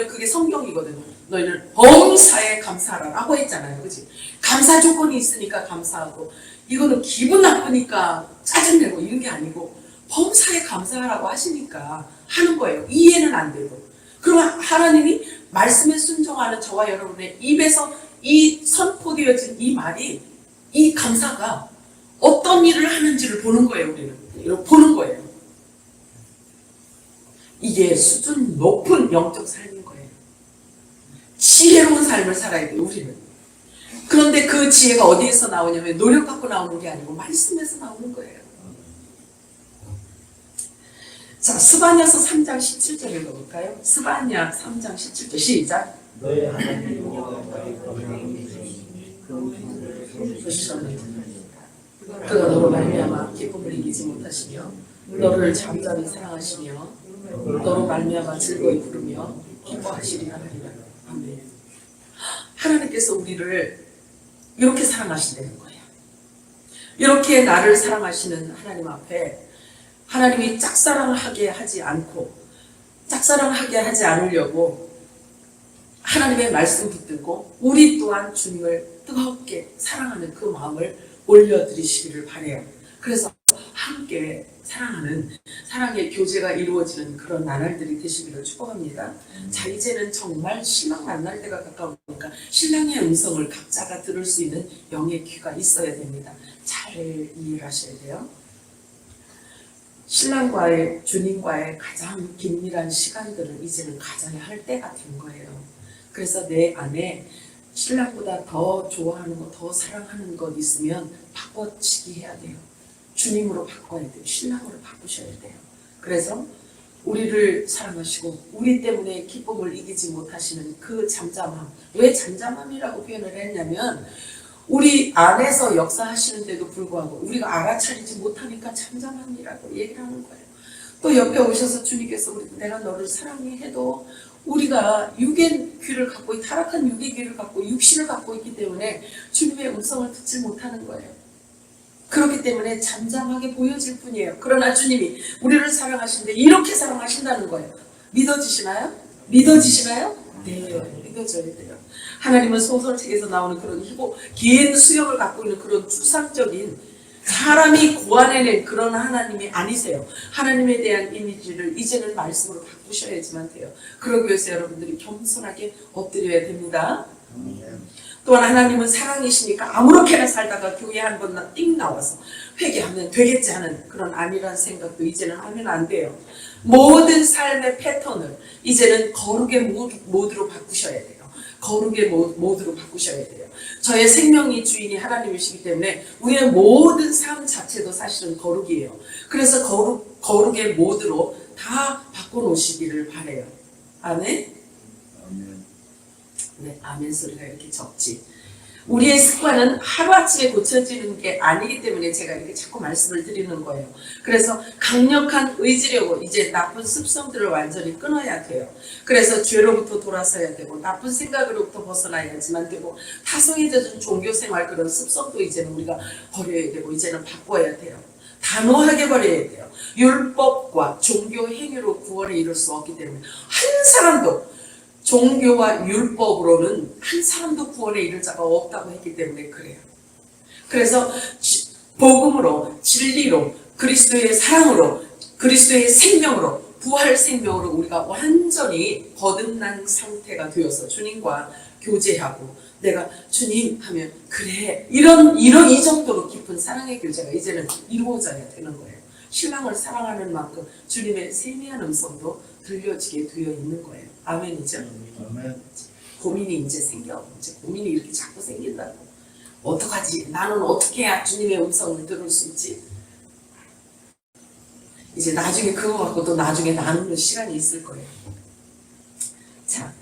그게 성경이거든요. 너희는 범사에 감사하라고 했잖아요. 그치? 감사 조건이 있으니까 감사하고, 이거는 기분 나쁘니까 짜증내고 이런 게 아니고 범사에 감사하라고 하시니까 하는 거예요. 이해는 안 돼도. 그러면 하나님이 말씀에 순종하는 저와 여러분의 입에서 이 선포되어진 이 말이, 이 감사가 어떤 일을 하는지를 보는 거예요. 우리는 이렇게 보는 거예요. 이게 수준 높은 영적 삶인 거예요. 지혜로운 삶을 살아야 돼요. 우리는. 그런데 그 지혜가 어디에서 나오냐면 노력 갖고 나오는 게 아니고 말씀에서 나오는 거예요. 자, 스바냐서 3장 17절 읽어볼까요? 스바냐 3장 17절 시작. 너의 하나님 여호와가 나의 거룩한 그가 너로 말미암아 기쁨을 이기지 못하시며 너를 잠잠히 사랑하시며 너로 말미암아 즐거이 부르며 기뻐하시리라 하리라. 아멘. 하나님께서 우리를 이렇게 사랑하신다는 거예요. 이렇게 나를 사랑하시는 하나님 앞에 하나님이 짝사랑하게 하지 않고, 짝사랑하게 하지 않으려고 하나님의 말씀 붙들고 우리 또한 주님을 뜨겁게 사랑하는 그 마음을 올려드리시기를 바라요. 그래서 함께 사랑하는 사랑의 교제가 이루어지는 그런 나날들이 되시기를 축복합니다. 자, 이제는 정말 신랑 만날 때가 가까우니까 신랑의 음성을 각자가 들을 수 있는 영의 귀가 있어야 됩니다. 잘 이해하셔야 돼요. 신랑과의, 주님과의 가장 긴밀한 시간들을 이제는 가져야 할 때가 된 거예요. 그래서 내 안에 신랑보다 더 좋아하는 것, 더 사랑하는 것 있으면 바꿔치기 해야 돼요. 주님으로 바꿔야 돼요. 신랑으로 바꾸셔야 돼요. 그래서 우리를 사랑하시고 우리 때문에 기쁨을 이기지 못하시는 그 잠잠함. 왜 잠잠함이라고 표현을 했냐면 우리 안에서 역사하시는데도 불구하고 우리가 알아차리지 못하니까 잠잠함이라고 얘기를 하는 거예요. 또 옆에 오셔서 주님께서 내가 너를 사랑해 해도 우리가 육의 귀를 갖고, 타락한 육의 귀를 갖고 육신을 갖고 있기 때문에 주님의 음성을 듣지 못하는 거예요. 그렇기 때문에 잠잠하게 보여질 뿐이에요. 그러나 주님이 우리를 사랑하시는데 이렇게 사랑하신다는 거예요. 믿어지시나요? 믿어지시나요? 네, 믿어져야 돼요. 하나님은 소설책에서 나오는 그런 긴 수염을 갖고 있는 그런 추상적인 사람이 고안해낸 그런 하나님이 아니세요. 하나님에 대한 이미지를 이제는 말씀으로 바꾸셔야지만 돼요. 그러기 위해서 여러분들이 겸손하게 엎드려야 됩니다. 또한 하나님은 사랑이시니까 아무렇게나 살다가 교회 한 번 띵 나와서 회개하면 되겠지 하는 그런 아니란 생각도 이제는 하면 안 돼요. 모든 삶의 패턴을 이제는 거룩의 모드로 바꾸셔야 돼요. 거룩의 모드로 바꾸셔야 돼요. 저의 생명이 주인이 하나님이시기 때문에 우리의 모든 삶 자체도 사실은 거룩이에요. 그래서 거룩의 모드로 다 바꿔놓으시기를 바라요. 아멘? 네, 아멘 소리가 이렇게 적지. 우리의 습관은 하루아침에 고쳐지는 게 아니기 때문에 제가 이렇게 자꾸 말씀을 드리는 거예요. 그래서 강력한 의지력으로 이제 나쁜 습성들을 완전히 끊어야 돼요. 그래서 죄로부터 돌아서야 되고 나쁜 생각으로부터 벗어나야지만 되고 타성에 젖은 종교생활 그런 습성도 이제는 우리가 버려야 되고 이제는 바꿔야 돼요. 단호하게 버려야 돼요. 율법과 종교 행위로 구원에 이룰 수 없기 때문에 한 사람도 종교와 율법으로는 한 사람도 구원에 이를 자가 없다고 했기 때문에 그래요. 그래서 복음으로 진리로 그리스도의 사랑으로, 그리스도의 생명으로, 부활 생명으로 우리가 완전히 거듭난 상태가 되어서 주님과 교제하고, 내가 주님 하면 그래, 이 정도로 깊은 사랑의 교제가 이제는 이루어져야 되는 거예요. 신랑을 사랑하는 만큼 주님의 세미한 음성도 들려지게 되어 있는 거예요. 아멘이죠? 아멘. 고민이 이제 생겨. 이제 고민이 이렇게 자꾸 생긴다고. 어떡하지? 나는 어떻게 해야 주님의 음성을 들을 수 있지? 이제 나중에 그거 갖고 또 나중에 나누는 시간이 있을 거예요. 자,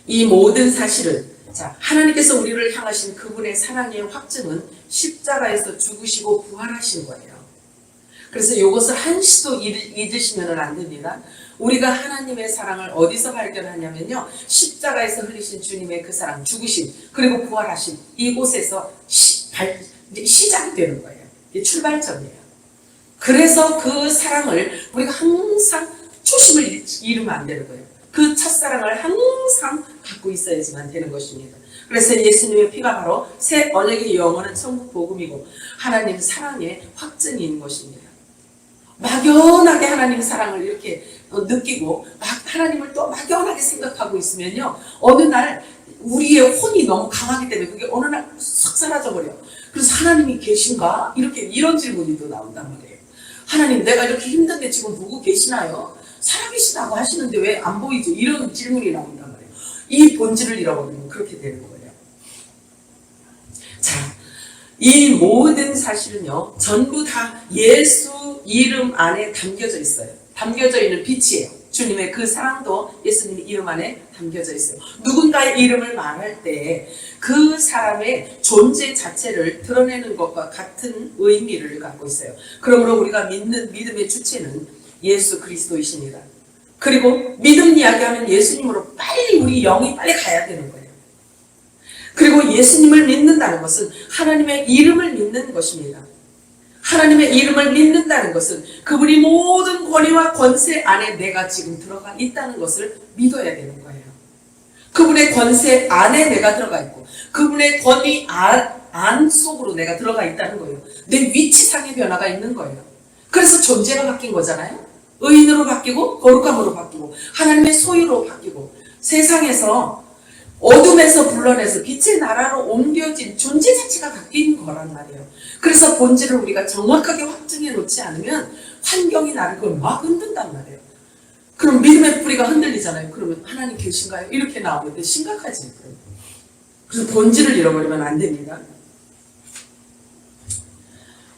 이 모든 사실을, 자, 하나님께서 우리를 향하신 그분의 사랑의 확증은 십자가에서 죽으시고 부활하신 거예요. 그래서 이것을 한시도 잊으시면 안 됩니다. 우리가 하나님의 사랑을 어디서 발견하냐면요, 십자가에서 흘리신 주님의 그 사랑, 죽으심, 그리고 부활하심, 이곳에서 시작이 되는 거예요. 이게 출발점이에요. 그래서 그 사랑을 우리가 항상 초심을 잃으면 안 되는 거예요. 그 첫사랑을 항상 갖고 있어야지만 되는 것입니다. 그래서 예수님의 피가 바로 새 언약의 영원한 천국 복음이고 하나님 사랑의 확증인 것입니다. 막연하게 하나님 사랑을 이렇게 느끼고 하나님을 또 막연하게 생각하고 있으면요, 어느 날 우리의 혼이 너무 강하기 때문에 그게 어느 날 싹 사라져 버려요. 그래서 하나님이 계신가? 이런 질문이 또 나온단 말이에요. 하나님, 내가 이렇게 힘든데 지금 보고 계시나요? 살아계시다고 하시는데 왜 안 보이죠? 이런 질문이 나온단 말이에요. 이 본질을 잃어버리면 그렇게 되는 거예요. 자, 이 모든 사실은요, 전부 다 예수 이름 안에 담겨져 있어요. 담겨져 있는 빛이에요. 주님의 그 사랑도 예수님 이름 안에 담겨져 있어요. 누군가의 이름을 말할 때 그 사람의 존재 자체를 드러내는 것과 같은 의미를 갖고 있어요. 그러므로 우리가 믿는 믿음의 주체는 예수 그리스도이십니다. 그리고 믿음 이야기하면 예수님으로 빨리 우리 영이 빨리 가야 되는 거예요. 그리고 예수님을 믿는다는 것은 하나님의 이름을 믿는 것입니다. 하나님의 이름을 믿는다는 것은 그분이 모든 권위와 권세 안에 내가 지금 들어가 있다는 것을 믿어야 되는 거예요. 그분의 권세 안에 내가 들어가 있고 그분의 권위 안 속으로 내가 들어가 있다는 거예요. 내 위치상의 변화가 있는 거예요. 그래서 존재가 바뀐 거잖아요. 의인으로 바뀌고 거룩함으로 바뀌고 하나님의 소유로 바뀌고 세상에서 어둠에서 불러내서 빛의 나라로 옮겨진 존재 자체가 바뀐 거란 말이에요. 그래서 본질을 우리가 정확하게 확증해 놓지 않으면 환경이 나를 그걸 막 흔든단 말이에요. 그럼 믿음의 뿌리가 흔들리잖아요. 그러면 하나님 계신가요? 이렇게 나오는데 심각하지. 그래서 본질을 잃어버리면 안 됩니다.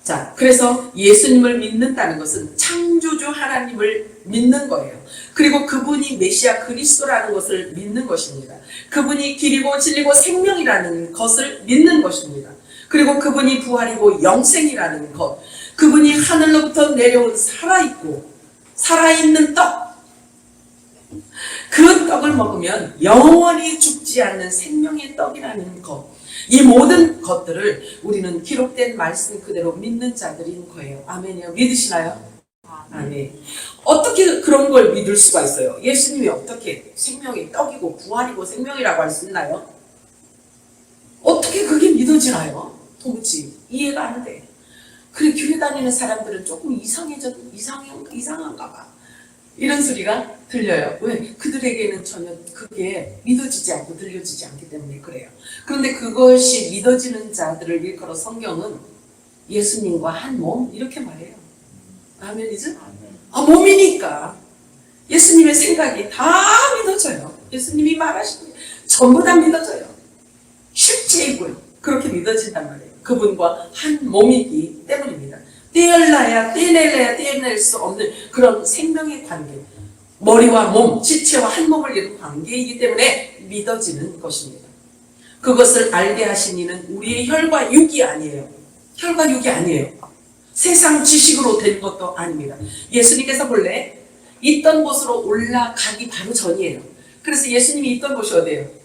자, 그래서 예수님을 믿는다는 것은 창조주 하나님을 믿는 거예요. 그리고 그분이 메시아 그리스도라는 것을 믿는 것입니다. 그분이 길이고 진리고 생명이라는 것을 믿는 것입니다. 그리고 그분이 부활이고 영생이라는 것, 그분이 하늘로부터 내려온 살아있고 살아있는 떡, 그 떡을 먹으면 영원히 죽지 않는 생명의 떡이라는 것, 이 모든 것들을 우리는 기록된 말씀 그대로 믿는 자들인 거예요. 아멘이요. 믿으시나요? 아멘. 어떻게 그런 걸 믿을 수가 있어요? 예수님이 어떻게 생명의 떡이고 부활이고 생명이라고 할 수 있나요? 어떻게 그게 믿어지나요? 도무지 이해가 안 돼. 그래, 교회 다니는 사람들은 조금 이상한가 봐. 이런 소리가 들려요. 왜? 그들에게는 전혀 그게 믿어지지 않고 들려지지 않기 때문에 그래요. 그런데 그것이 믿어지는 자들을 일컬어 성경은 예수님과 한 몸 이렇게 말해요. 아멘이죠? 아, 몸이니까 예수님의 생각이 다 믿어져요. 예수님이 말하신 게 전부 다 믿어져요. 실제이고요. 그렇게 믿어진단 말이에요. 그분과 한 몸이기 때문입니다. 떼어내야 떼어낼 수 없는 그런 생명의 관계, 머리와 몸, 지체와 한 몸을 이룬 관계이기 때문에 믿어지는 것입니다. 그것을 알게 하신 이는 우리의 혈과 육이 아니에요. 혈과 육이 아니에요. 세상 지식으로 된 것도 아닙니다. 예수님께서 본래 있던 곳으로 올라가기 바로 전이에요. 그래서 예수님이 있던 곳이 어디예요?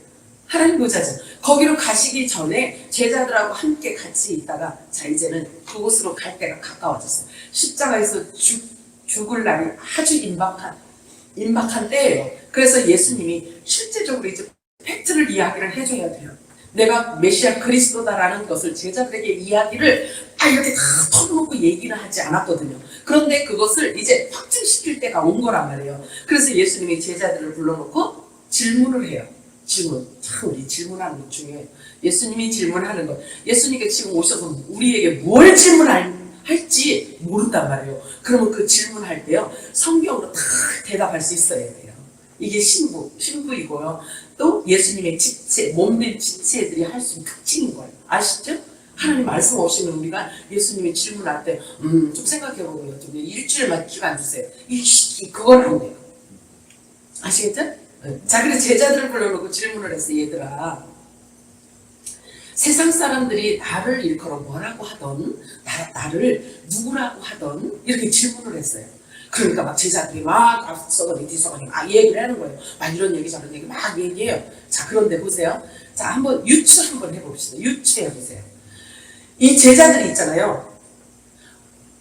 하나님 보좌죠. 거기로 가시기 전에 제자들하고 함께 같이 있다가 자, 이제는 그곳으로 갈 때가 가까워졌어요. 십자가에서 죽을 날이 아주 임박한 때예요. 그래서 예수님이 실제적으로 이제 팩트를 이야기를 해줘야 돼요. 내가 메시아 그리스도다라는 것을 제자들에게 이야기를 이렇게 다 털어놓고 얘기를 하지 않았거든요. 그런데 그것을 이제 확증시킬 때가 온 거란 말이에요. 그래서 예수님이 제자들을 불러놓고 질문을 해요. 질문. 참 우리 질문하는 게 중요해요. 예수님이 질문하는 것. 예수님께 지금 오셔서 우리에게 뭘 질문할지 모른단 말이에요. 그러면 그 질문할 때요. 성경으로 다 대답할 수 있어야 돼요. 이게 신부이고요. 또 예수님의 지체, 몸된 지체들이 할 수 있는 특징인 거예요. 아시죠? 하나님 말씀 없이는 우리가 예수님이 질문할 때 좀 생각해보고요. 좀 일주일만 기간 주세요. 그건 안 돼요. 아시겠죠? 자, 그래서 제자들을 불러놓고 질문을 했어요. 얘들아, 세상 사람들이 나를 일컬어 뭐라고 하던, 나를 누구라고 하던 이렇게 질문을 했어요. 그러니까 막 제자들이 막 앞서가니 뒤서가니 막 얘기를 하는 거예요. 막 이런 얘기 저런 얘기 막 얘기해요. 자, 그런데 보세요. 자, 한번 유추 한번 해봅시다. 유추해보세요. 이 제자들이 있잖아요.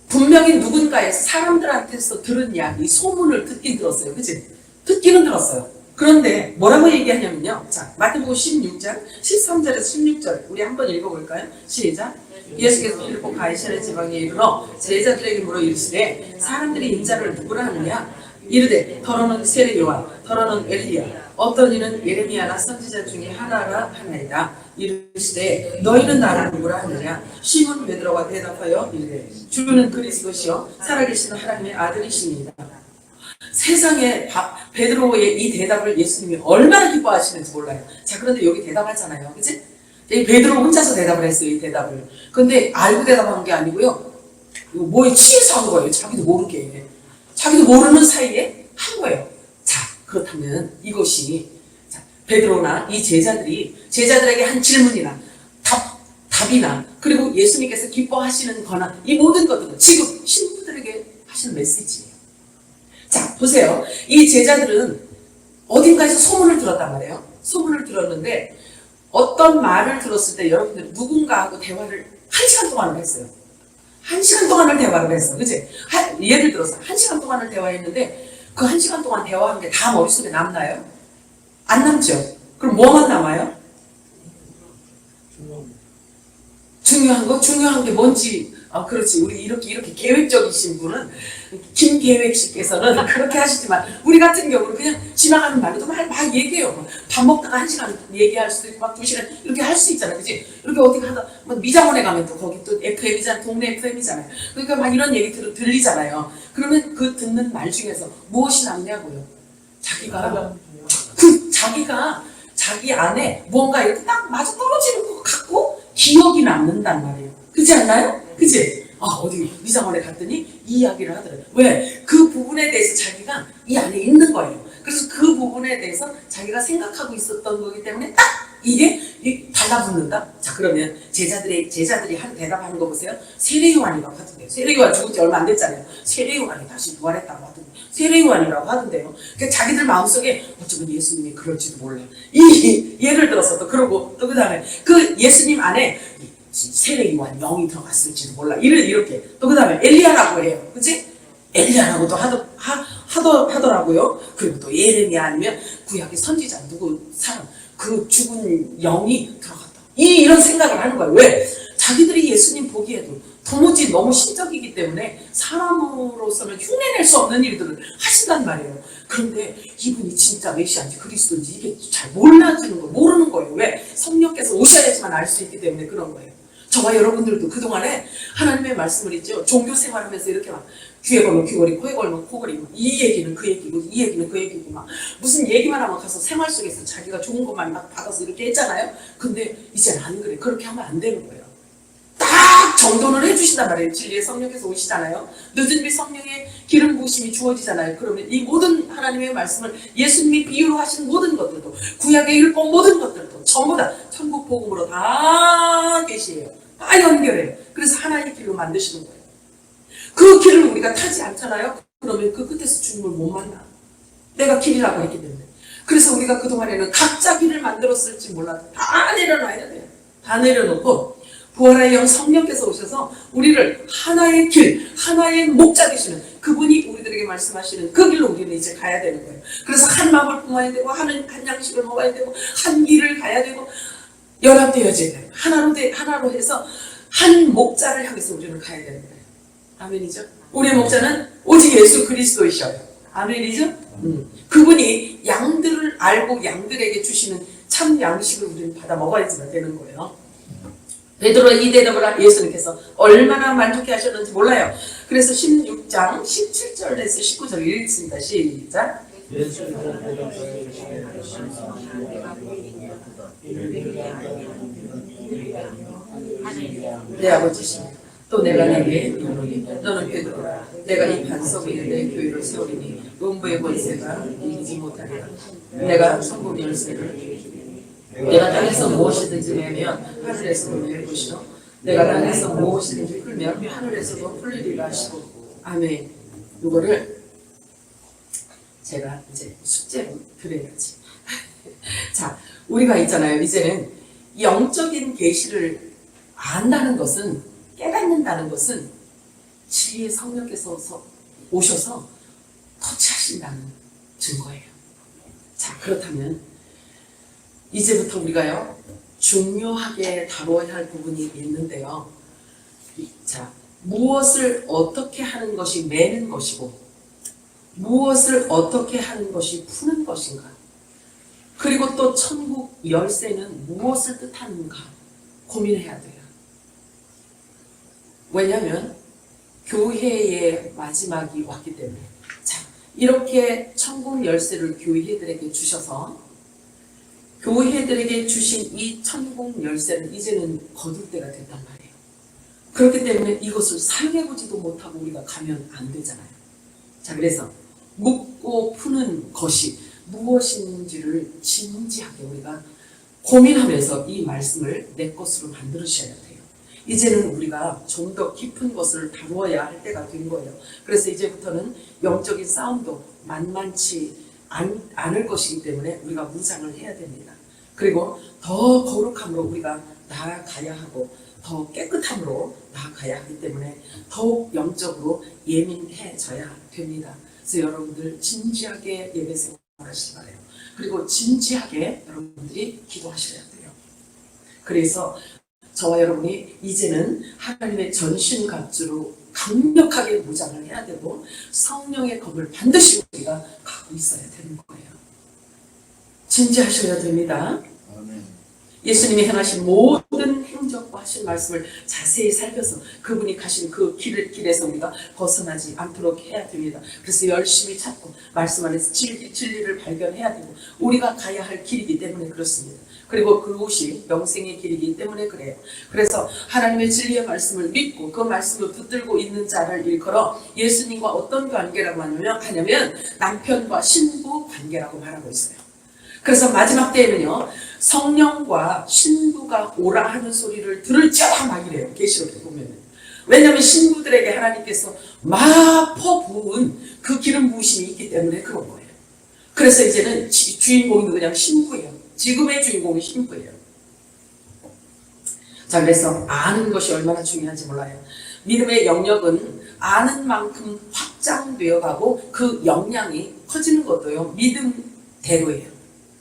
분명히 누군가에서 사람들한테서 들은 이야기, 소문을 듣긴 들었어요. 그치? 듣기는 들었어요. 그런데 뭐라고 얘기하냐면요. 자, 마태복음 16장 13절에서 16절 우리 한번 읽어볼까요? 시작. 예수께서 필리포 가이사랴 지방에 이르러 제자들에게 물어 이르시되 사람들이 인자를 누구라 하느냐? 이르되 더러는 세례 요한, 더러는 엘리야, 어떤 이는 예레미야나 선지자 중에 하나라 하나이다. 이르시되 너희는 나를 누구라 하느냐? 시몬 베드로가 대답하여 이르되 주는 그리스도시요 살아계시는 하나님의 아들이십니다. 세상에 베드로의 이 대답을 예수님이 얼마나 기뻐하시는지 몰라요. 자, 그런데 여기 대답하잖아요. 그치? 베드로 혼자서 대답을 했어요. 이 대답을. 근데 알고 대답한 게 아니고요. 뭐에 취해서 한 거예요. 자기도 모르게. 자기도 모르는 사이에 한 거예요. 자, 그렇다면 이것이 베드로나 이 제자들에게 한 질문이나 답이나 그리고 예수님께서 기뻐하시는 거나 이 모든 것들은 지금 신부들에게 하시는 메시지예요. 자, 보세요. 이 제자들은 어딘가에서 소문을 들었단 말이에요. 소문을 들었는데 어떤 말을 들었을 때 여러분들 누군가하고 대화를 1시간 동안을 했어요. 1시간 동안을 대화를 했어. 그치? 예를 들어서 1시간 동안을 대화했는데 그 1시간 동안 대화한 게 다 머릿속에 남나요? 안 남죠? 그럼 뭐만 남아요? 중요한 게 뭔지. 그렇지. 우리 이렇게 계획적이신 분은 김계획 씨께서는 그렇게 하시지만 우리 같은 경우는 그냥 지나가는 말도 막 얘기해요. 밥 먹다가 1시간 얘기할 수도 있고 막 2시간 이렇게 할 수 있잖아요. 그치? 이렇게 어떻게 하다 막 미장원에 가면 또 거기 또 FM이잖아요. 동네 FM이잖아요. 그러니까 막 이런 얘기 들리잖아요. 그러면 그 듣는 말 중에서 무엇이 남냐고요? 자기가 자기 안에 뭔가 이렇게 딱 맞아 떨어지는 것 같고 기억이 남는단 말이에요. 그렇지 않나요? 그치? 어디 미장원에 갔더니 이 이야기를 하더라고요. 왜? 그 부분에 대해서 자기가 이 안에 있는 거예요. 그래서 그 부분에 대해서 자기가 생각하고 있었던 거기 때문에 딱 이게 달라붙는다? 자, 그러면 제자들이 한 대답하는 거 보세요. 세례요한이라고 하던데요. 세례요한 죽은 지 얼마 안 됐잖아요. 세례요한이 다시 부활했다고 하던데. 세례요한이라고 하던데요. 그러니까 자기들 마음속에 어쩌면 예수님이 그럴지도 몰라. 예를 들어서 또 그러고 또 그 다음에 그 예수님 안에 세례요한 영이 들어갔을지도 몰라. 이렇게. 또 그 다음에 엘리야라고 해요. 그치? 엘리야라고도 하더라고요. 그리고 또 예레미야 아니면 구약의 선지자 누구 사람 그 죽은 영이 들어갔다. 이런 생각을 하는 거예요. 왜? 자기들이 예수님 보기에도 도무지 너무 신적이기 때문에 사람으로서는 흉내낼 수 없는 일들을 하신단 말이에요. 그런데 이분이 진짜 메시아인지 그리스도인지 이게 잘 모르는 거예요. 왜? 성령께서 오셔야지만 알 수 있기 때문에 그런 거예요. 저와 여러분들도 그동안에 하나님의 말씀을 있죠. 종교 생활하면서 이렇게 막 귀에 걸면 귀걸이, 코에 걸면 코걸이, 이 얘기는 그 얘기고 이 얘기는 그 얘기고 막 무슨 얘기만 하면 가서 생활 속에서 자기가 좋은 것만 막 받아서 이렇게 했잖아요. 근데 이제는 안 그래. 그렇게 하면 안 되는 거예요. 딱 정돈을 해주신단 말이에요. 진리의 성령께서 오시잖아요. 늦은 빛 성령의 기름 부으심이 주어지잖아요. 그러면 이 모든 하나님의 말씀을 예수님이 비유로 하신 모든 것들도 구약의 율법 모든 것들도 전부 다 천국 복음으로 다 계시해요. 다 연결해요. 그래서 하나의 길로 만드시는 거예요. 그 길을 우리가 타지 않잖아요. 그러면 그 끝에서 주님을 못 만나. 내가 길이라고 했기 때문에. 그래서 우리가 그동안에는 각자 길을 만들었을지 몰라도 다 내려놔야 돼요. 다 내려놓고 부활의 영 성령께서 오셔서 우리를 하나의 길, 하나의 목자 되시는 그분이 우리들에게 말씀하시는 그 길로 우리는 이제 가야 되는 거예요. 그래서 한 마음을 품어야 되고 한 양식을 먹어야 되고 한 길을 가야 되고 연합되어져야 돼요. 하나로 해서 한 목자를 향해서 우리는 가야 되는 거예요. 아멘이죠? 우리의 목자는 오직 예수 그리스도이셔요. 아멘이죠? 그분이 양들을 알고 양들에게 주시는 참 양식을 우리는 받아 먹어야지만 되는 거예요. 베드로의 이 대답을 예수님께서 얼마나 만족해 하셨는지 몰라요. 그래서 16장 17절에서 19절 읽습니다. 시작. 예수께서 대답하여 내 아버지시니 또 내가 내게 이르노니 너는 베드로라. 내가 이 반석 위에 내 교회를 세우리니 음부의 권세가 이기지 못하리라. 내가 천국 열쇠를 내가 땅에서 무엇이든지 매면 하늘에서도 맬 것이요 내가 땅에서 무엇이든지 풀면 하늘에서도 풀리리라 하시고. 아멘. 이거를 제가 이제 숙제로 드려야지. 자, 우리가 있잖아요. 이제는 영적인 계시를 안다는 것은, 깨닫는다는 것은 진리의 성령께서 오셔서 터치하신다는 증거예요. 자, 그렇다면 이제부터 우리가요, 중요하게 다뤄야 할 부분이 있는데요. 자, 무엇을 어떻게 하는 것이 매는 것이고, 무엇을 어떻게 하는 것이 푸는 것인가, 그리고 또 천국 열쇠는 무엇을 뜻하는가 고민해야 돼요. 왜냐하면 교회의 마지막이 왔기 때문에. 자, 이렇게 천국 열쇠를 교회들에게 주셔서 교회들에게 주신 이 천국 열쇠를 이제는 거둘 때가 됐단 말이에요. 그렇기 때문에 이것을 사용해보지도 못하고 우리가 가면 안 되잖아요. 자, 그래서 묻고 푸는 것이 무엇인지를 진지하게 우리가 고민하면서 이 말씀을 내 것으로 만들으셔야 돼요. 이제는 우리가 좀 더 깊은 것을 다루어야 할 때가 된 거예요. 그래서 이제부터는 영적인 싸움도 만만치 않을 것이기 때문에 우리가 무장을 해야 됩니다. 그리고 더 거룩함으로 우리가 나아가야 하고 더 깨끗함으로 나아가야 하기 때문에 더욱 영적으로 예민해져야 됩니다. 그래서 여러분들 진지하게 예배 생활하시기 바라요. 그리고 진지하게 여러분들이 기도하셔야 돼요. 그래서 저와 여러분이 이제는 하나님의 전신갑주로 강력하게 무장을 해야 되고 성령의 검을 반드시 우리가 갖고 있어야 되는 거예요. 진지하셔야 됩니다. 예수님이 행하신 모든 행적과 하신 말씀을 자세히 살펴서 그분이 가신 그 길에서 우리가 벗어나지 않도록 해야 됩니다. 그래서 열심히 찾고 말씀 안에서 진리를 발견해야 되고 우리가 가야 할 길이기 때문에 그렇습니다. 그리고 그곳이 영생의 길이기 때문에 그래요. 그래서 하나님의 진리의 말씀을 믿고 그 말씀을 붙들고 있는 자를 일컬어 예수님과 어떤 관계라고 하냐면 남편과 신부 관계라고 말하고 있어요. 그래서 마지막 때에는요, 성령과 신부가 오라 하는 소리를 들을지어다 막 이래요. 계시록에 보면은. 왜냐하면 신부들에게 하나님께서 막 퍼부은 그 기름 부으심이 있기 때문에 그런 거예요. 그래서 이제는 주인공도 그냥 신부예요. 지금의 주인공이 신부예요. 자, 그래서 아는 것이 얼마나 중요한지 몰라요. 믿음의 영역은 아는 만큼 확장되어 가고 그 역량이 커지는 것도요, 믿음대로예요.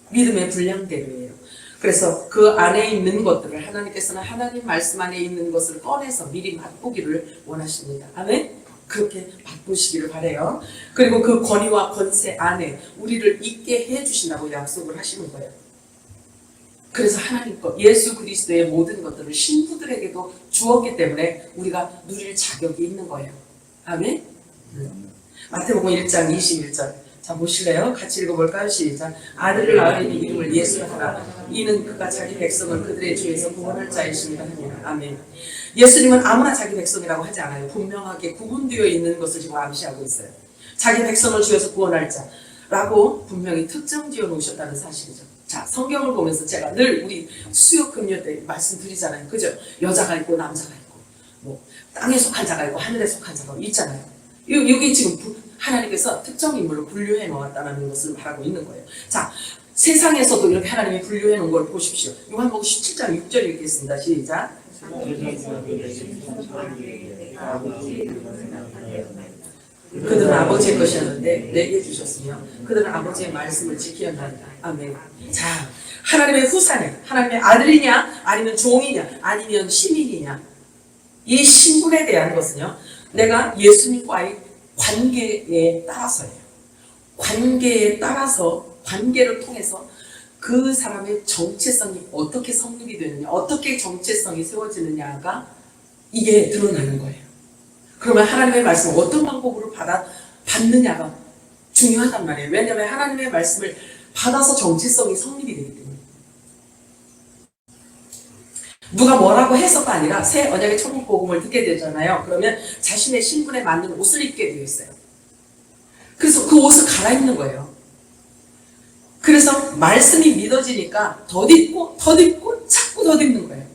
믿음의 분량대로예요. 그래서 그 안에 있는 것들을 하나님께서는 하나님 말씀 안에 있는 것을 꺼내서 미리 맛보기를 원하십니다. 아멘? 그렇게 맛보시기를 바라요. 그리고 그 권위와 권세 안에 우리를 있게 해주신다고 약속을 하시는 거예요. 그래서 하나님 것, 예수 그리스도의 모든 것들을 신부들에게도 주었기 때문에 우리가 누릴 자격이 있는 거예요. 아멘? 마태복음 1장 21절. 자, 보실래요? 같이 읽어볼까요? 시작. 아들을 낳으니 이름을 예수라 하라. 이는 그가 자기 백성을 그들의 죄에서 구원할 자이심이라 하니라. 아멘. 예수님은 아무나 자기 백성이라고 하지 않아요. 분명하게 구분되어 있는 것을 지금 암시하고 있어요. 자기 백성을 주에서 구원할 자라고 분명히 특정 지어 놓으셨다는 사실이죠. 자, 성경을 보면서 제가 늘 우리 수요 금요 때 말씀드리잖아요. 그죠? 여자가 있고 남자가 있고 뭐 땅에 속한 자가 있고 하늘에 속한 자가 있잖아요. 여기 지금 하나님께서 특정 인물을 분류해 놓았다는 것을 말하고 있는 거예요. 자, 세상에서도 이렇게 하나님이 분류해 놓은 걸 보십시오. 요한복음 17장 6절 읽겠습니다. 시작. 그들은 아버지의 것이었는데 내게 주셨으며 그들은 아버지의 말씀을 지키었나이다. 아멘. 자, 하나님의 후사냐, 하나님의 아들이냐, 아니면 종이냐, 아니면 시민이냐, 이 신분에 대한 것은요, 내가 예수님과의 관계에 따라서예요. 관계에 따라서, 관계를 통해서 그 사람의 정체성이 어떻게 성립이 되느냐, 어떻게 정체성이 세워지느냐가 이게 드러나는 거예요. 그러면 하나님의 말씀을 어떤 방법으로 받느냐가 중요하단 말이에요. 왜냐하면 하나님의 말씀을 받아서 정체성이 성립이 되기 때문에. 누가 뭐라고 해서가 아니라 새 언약의 천국 복음을 듣게 되잖아요. 그러면 자신의 신분에 맞는 옷을 입게 되어 있어요. 그래서 그 옷을 갈아입는 거예요. 그래서 말씀이 믿어지니까 덧입고 자꾸 덧입는 거예요.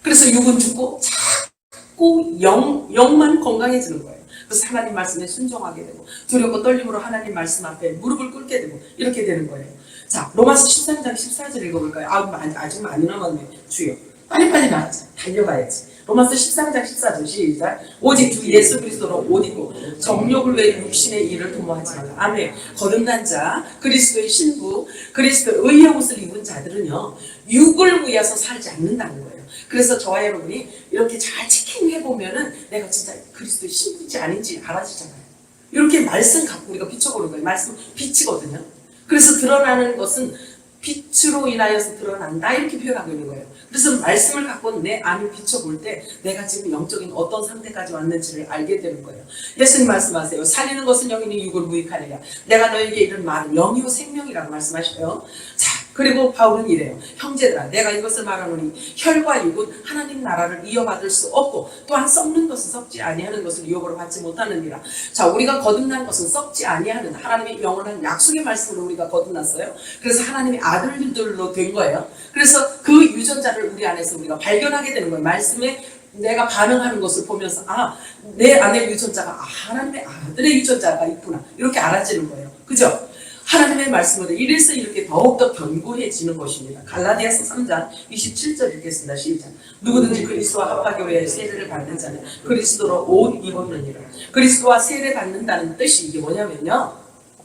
그래서 육은 죽고 자꾸 영만 건강해지는 거예요. 그래서 하나님 말씀에 순종하게 되고 두렵고 떨림으로 하나님 말씀 앞에 무릎을 꿇게 되고 이렇게 되는 거예요. 자, 로마서 13장 14절 읽어볼까요? 아직 많이 남았네. 주여. 빨리빨리 나가자. 달려가야지. 로마서 13장 14절 시작. 오직 주 예수 그리스도로 옷 입고 정욕을 위해 육신의 일을 도모하지 말라. 아멘. 거듭난 자, 그리스도의 신부, 그리스도의 의의 옷을 입은 자들은요, 육을 위해서 살지 않는다는 거예요. 그래서 저와 여러분이 이렇게 잘 체킹해보면은 내가 진짜 그리스도의 신부인지 아닌지 알아지잖아요. 이렇게 말씀 갖고 우리가 비춰보는 거예요. 말씀 빛이거든요. 그래서 드러나는 것은 빛으로 인하여서 드러난다 이렇게 표현하고 있는 거예요. 그래서 말씀을 갖고 내 안을 비춰볼 때 내가 지금 영적인 어떤 상태까지 왔는지를 알게 되는 거예요. 예수님 말씀하세요. 살리는 것은 영이니 육을 무익하느냐. 내가 너에게 이른 말은 영이요 생명이라고 말씀하셔요. 자, 그리고 바울은 이래요. 형제들아, 내가 이것을 말하노니 혈과 육은 하나님 나라를 이어받을 수 없고 또한 썩는 것은 썩지 아니하는 것을 유업으로 받지 못하느니라. 자, 우리가 거듭난 것은 썩지 아니하는 하나님의 영원한 약속의 말씀으로 우리가 거듭났어요. 그래서 하나님의 아들들로 된 거예요. 그래서 그 유전자를 우리 안에서 우리가 발견하게 되는 거예요. 말씀에 내가 반응하는 것을 보면서 내 안에 유전자가 하나님의 아들의 유전자가 있구나 이렇게 알아지는 거예요. 그죠? 하나님의 말씀으로 이래서 이렇게 더욱더 견고해지는 것입니다. 갈라디아서 3장 27절 읽겠습니다. 시작. 누구든지 그리스도와 합하교회에 세례를 받는 자는 그리스도로 옷 입었느니라. 그리스도와 세례 받는다는 뜻이 이게 뭐냐면요,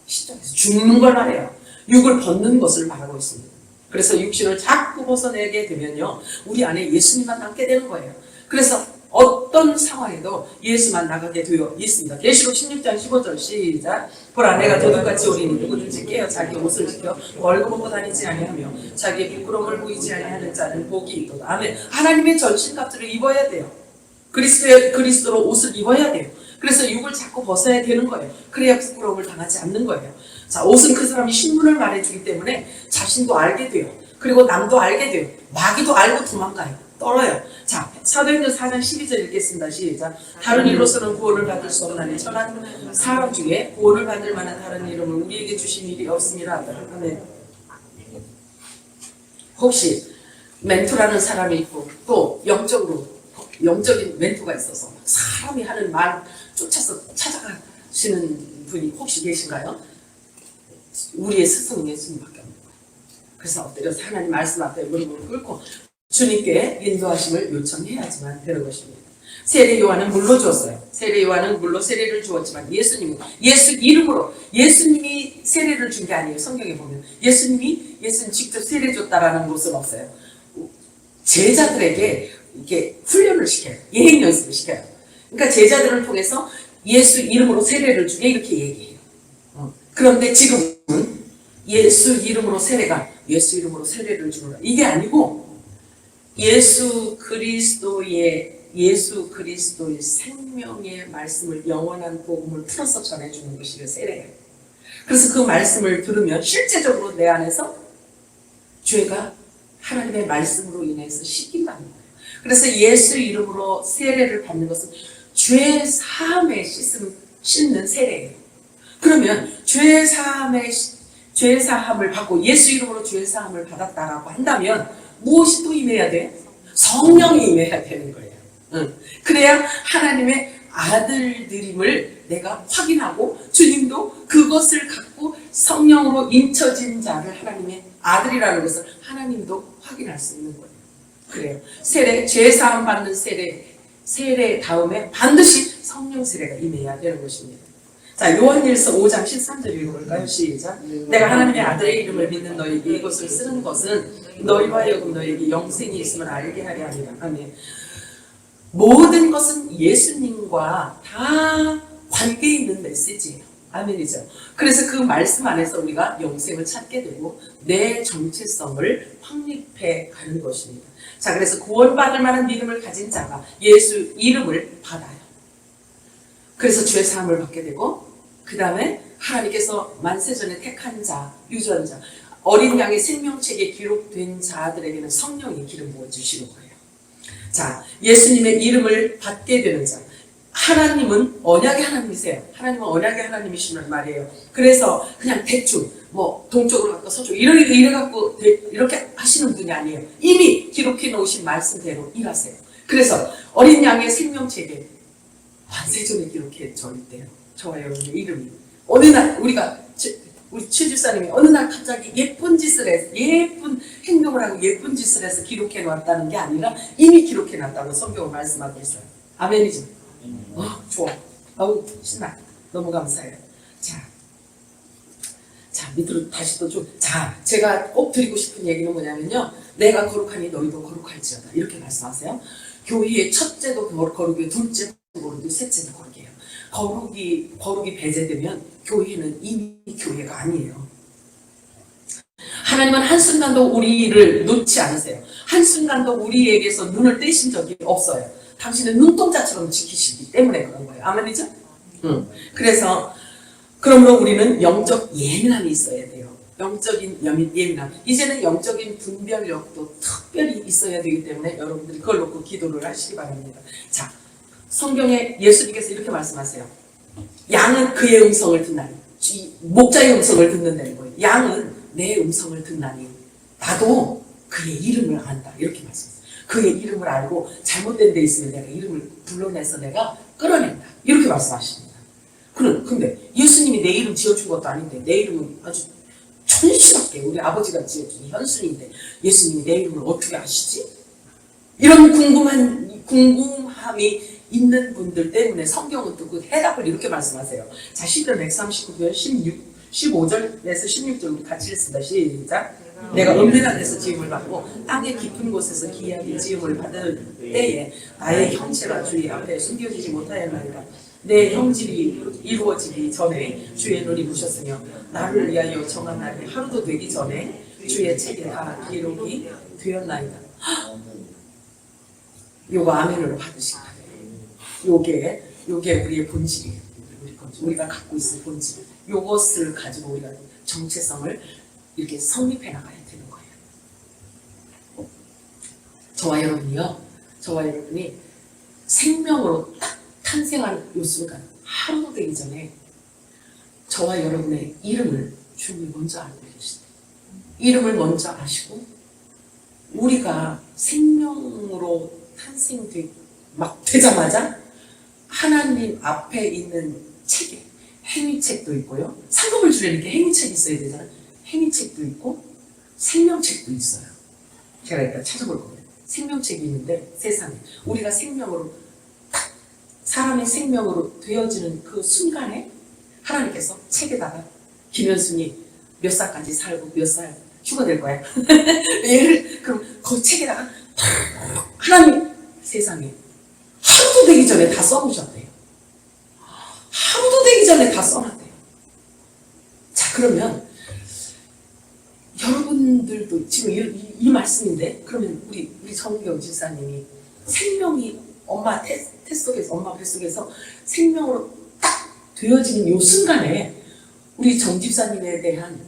시작해서 죽는 걸 말해요. 육을 벗는 것을 말하고 있습니다. 그래서 육신을 자꾸 벗어내게 되면요, 우리 안에 예수님만 남게 되는 거예요. 그래서 어떤 상황에도 예수만 나가게 되어 있습니다. 계시록 16장 15절 시작. 보라, 내가 도둑같이 오리니 누구든지 깨어 자기 옷을 지켜 벌금 먹고 다니지 아니하며 자기의 부끄러움을 보이지 아니하는 자는 복이 있도다. 아멘. 하나님의 전신갑주를 입어야 돼요. 그리스도로 옷을 입어야 돼요. 그래서 육을 자꾸 벗어야 되는 거예요. 그래야 부끄러움을 당하지 않는 거예요. 자, 옷은 그 사람이 신분을 말해주기 때문에 자신도 알게 돼요. 그리고 남도 알게 돼요. 마귀도 알고 도망가요. 떨어요. 자, 사도행전 4장 12절 읽겠습니다. 시작. 다른 이로서는 구원을 받을 수 없나니 천한 사람 중에 구원을 받을 만한 다른 이름을 우리에게 주신 일이 없습니다. 아멘. 혹시 멘토라는 사람이 있고 또 영적인 멘토가 있어서 사람이 하는 말 쫓아서 찾아가시는 분이 혹시 계신가요? 우리의 스승은 예수님밖에 없는 거예요. 그래서 엎드려서 하나님 말씀 앞에 무릎을 꿇고 주님께 인도하심을 요청해야지만 되는 것입니다. 세례 요한은 물로 주었어요. 세례 요한은 물로 세례를 주었지만 예수님이 예수 이름으로 예수님이 세례를 준 게 아니에요. 성경에 보면 예수님 직접 세례 줬다라는 것은 없어요. 제자들에게 이렇게 훈련을 시켜요. 예행 연습을 시켜요. 그러니까 제자들을 통해서 예수 이름으로 세례를 주게 이렇게 얘기해요. 그런데 지금은 예수 이름으로 세례를 주노라 이게 아니고 예수 그리스도의 생명의 말씀을 영원한 복음을 풀어서 전해주는 것이 세례예요. 그래서 그 말씀을 들으면 실제적으로 내 안에서 죄가 하나님의 말씀으로 인해서 씻긴다는 거예요. 그래서 예수 이름으로 세례를 받는 것은 죄 사함에 씻는 세례예요. 그러면 죄 사함을 받고 예수 이름으로 죄 사함을 받았다라고 한다면 무엇이 또 임해야 돼? 성령이 임해야 되는 거예요. 그래야 하나님의 아들들임을 내가 확인하고 주님도 그것을 갖고 성령으로 인쳐진 자를 하나님의 아들이라는 것을 하나님도 확인할 수 있는 거예요. 그래요. 죄사함 받는 세례 다음에 반드시 성령 세례가 임해야 되는 것입니다. 자, 요한일서 5장 13절 읽어볼까요? 시작. 내가 하나님의 아들의 이름을 믿는 너에게 이것을 쓰는 것은 너희와 하여금 너에게 영생이 있음을 알게 하려 함이라. 아멘. 모든 것은 예수님과 다 관계 있는 메시지예요. 아멘이죠. 그래서 그 말씀 안에서 우리가 영생을 찾게 되고 내 정체성을 확립해 가는 것입니다. 자, 그래서 구원받을 만한 믿음을 가진 자가 예수 이름을 받아요. 그래서 죄 사함을 받게 되고, 그 다음에 하나님께서 만세전에 택한 자, 유전자, 어린 양의 생명책에 기록된 자들에게는 성령의 기름 부어주시는 거예요. 자, 예수님의 이름을 받게 되는 자, 하나님은 언약의 하나님이세요. 하나님은 언약의 하나님이시란 말이에요. 그래서 그냥 대충 뭐 동쪽으로 갈까 서쪽 이래 갖고 이렇게 하시는 분이 아니에요. 이미 기록해 놓으신 말씀대로 일하세요. 그래서 어린 양의 생명책에 완세전에 기록해 져 있대요. 저와 여러분의 이름이. 어느 날 우리 최 집사님이 어느 날 갑자기 예쁜 짓을 해서 예쁜 행동을 하고 예쁜 짓을 해서 기록해 놨다는 게 아니라 이미 기록해 놨다고 성경을 말씀하고 있어요. 아멘이죠. 좋아. 아우 신나. 너무 감사해요. 자 밑으로 다시 또 좀. 자, 제가 꼭 드리고 싶은 얘기는 뭐냐면요. 내가 거룩하니 너희도 거룩할지어다. 이렇게 말씀하세요. 교회의 첫째도 거룩이고 둘째도 거룩이고 셋째도 거룩이에요. 거룩이 배제되면 교회는 이미 교회가 아니에요. 하나님은 한순간도 우리를 놓지 않으세요. 한순간도 우리에게서 눈을 떼신 적이 없어요. 당신은 눈동자처럼 지키시기 때문에 그런 거예요. 아멘이죠? 그래서 그러므로 우리는 영적 예민함이 있어야 돼요. 영적인 예민함. 이제는 영적인 분별력도 특별히 있어야 되기 때문에 여러분들이 그걸 놓고 기도를 하시기 바랍니다. 자, 성경에 예수님께서 이렇게 말씀하세요. 양은 그의 음성을 듣나니, 목자의 음성을 듣는다는 거예요. 양은 내 음성을 듣나니 나도 그의 이름을 안다. 이렇게 말씀하세요. 그의 이름을 알고 잘못된 데 있으면 내가 이름을 불러내서 내가 끌어낸다. 이렇게 말씀하십니다. 근데 예수님이 내 이름 지어준 것도 아닌데 내 이름은 아주 천실하게 우리 아버지가 지어준 현순인데 예수님이 내 이름을 어떻게 아시지? 이런 궁금함이 있는 분들 때문에 성경은 또 그 해답을 이렇게 말씀하세요. 자, 시편 139편 15절에서 16절 우리 같이 읽습니다. 시작. 내가 은밀한 데서 지음을 받고 땅의 깊은 곳에서 기이하게 지음을 받을 때에 나의 형체가 주의 앞에 숨겨지지 못하였나이다. 내 형질이 이루어지기 전에 주의 눈이 보셨으며 나를 위하여 정한 날이 하루도 되기 전에 주의 책에 다 기록이 되었나이다. 요거 아멘으로 받으시기 바래요. 요게 우리의 본질이에요. 우리가 갖고 있을 본질. 요것을 가지고 우리가 정체성을 이렇게 성립해 나가야 되는 거예요. 저와 여러분이 생명으로 딱 탄생한 요 순간, 하루도 되기 전에 저와 여러분의 이름을 주님이 먼저 알고 계시대요. 이름을 먼저 아시고 우리가 생명으로 되자마자 하나님 앞에 있는 책에 행위책도 있고요. 상급을 주려니까 행위책이 있어야 되잖아요. 행위책도 있고 생명책도 있어요. 제가 이따 찾아볼 거예요. 생명책이 있는데 세상에 우리가 생명으로 사람의 생명으로 되어지는 그 순간에 하나님께서 책에다가 김현순이 몇 살까지 살고 몇 살 휴가될 거야. 그럼 그 책에다가 하나님 세상에 하루도 되기 전에 다 써놓으셨대요. 하루도 되기 전에 다 써놨대요. 자, 그러면 여러분들도 지금 이 말씀인데, 그러면 우리 정경 집사님이 생명이 엄마 뱃속에서, 엄마 뱃속에서 생명으로 딱 되어지는 요 순간에 우리 정 집사님에 대한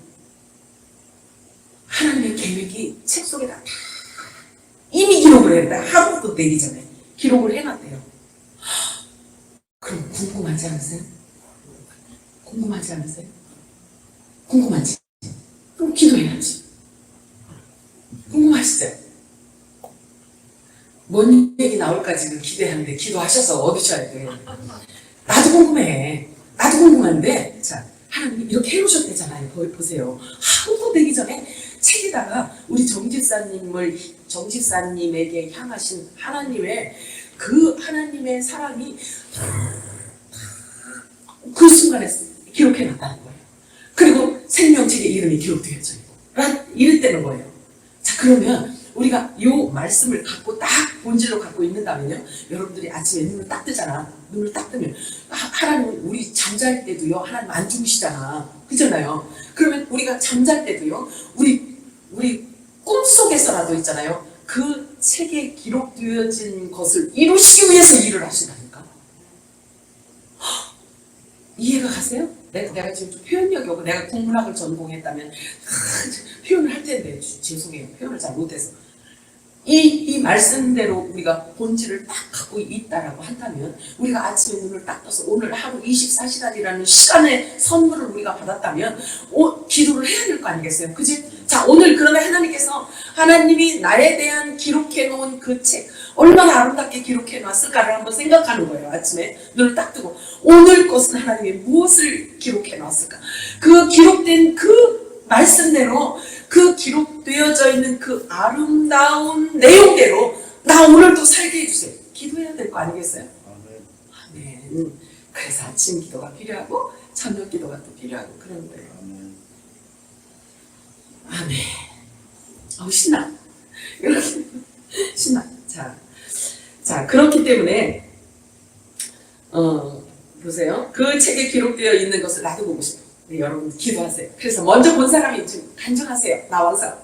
하나님의 계획이 책 속에다 다 이미 기록을 했다. 하루도 되기 전에 기록을 해놨대요. 그럼 궁금하지 않으세요? 궁금하지 않으세요? 궁금하지? 그럼 기도해야지. 궁금하시죠? 뭔 얘기 나올까 지금 기대하는데 기도하셔서 얻으셔야 돼. 나도 궁금해. 나도 궁금한데, 자, 하나님이 이렇게 해놓으셨대잖아요. 보세요. 하루도 되기 전에 책에다가 우리 정 집사님에게 향하신 하나님의 그 하나님의 사랑이 그 그 순간에 기록해놨다는 거예요. 그리고 생명책에 이름이 기록되어져 있고 이랬다는 거예요. 자, 그러면 우리가 이 말씀을 갖고 딱 본질로 갖고 있는다면요, 여러분들이 아침에 눈을 딱 뜨잖아. 눈을 딱 뜨면 하나님, 우리 잠잘 때도요 하나님 안 주무시잖아, 그잖아요. 그러면 우리가 잠잘 때도요 우리 꿈속에서라도 있잖아요, 그 책에 기록되어진 것을 이루시기 위해서 일을 하신다니까. 이해가 가세요? 내가 지금 좀 표현력이 없고, 내가 국문학을 전공했다면 표현을 할 텐데 죄송해요, 표현을 잘 못해서. 이 말씀대로 우리가 본질을 딱 갖고 있다라고 한다면, 우리가 아침에 눈을 딱 떠서 오늘 하루 24시간이라는 시간의 선물을 우리가 받았다면 기도를 해야 될 거 아니겠어요? 그지? 자, 오늘 그러면 하나님이 나에 대한 기록해 놓은 그 책, 얼마나 아름답게 기록해 놨을까를 한번 생각하는 거예요. 아침에 눈을 딱 뜨고 오늘 것은 하나님이 무엇을 기록해 놨을까? 그 기록된 그 말씀대로, 그 기록되어져 있는 그 아름다운 내용대로 나 오늘도 살게 해주세요. 기도해야 될 거 아니겠어요? 아멘. 그래서 아침 기도가 필요하고 저녁 기도가 또 필요하고 그런 거예요. 아멘. 신나. 이렇게 신나. 자, 그렇기 때문에 보세요. 그 책에 기록되어 있는 것을 나도 보고 싶어요. 네, 여러분 기도하세요. 그래서 먼저 본 사람이 좀 간증하세요. 나와서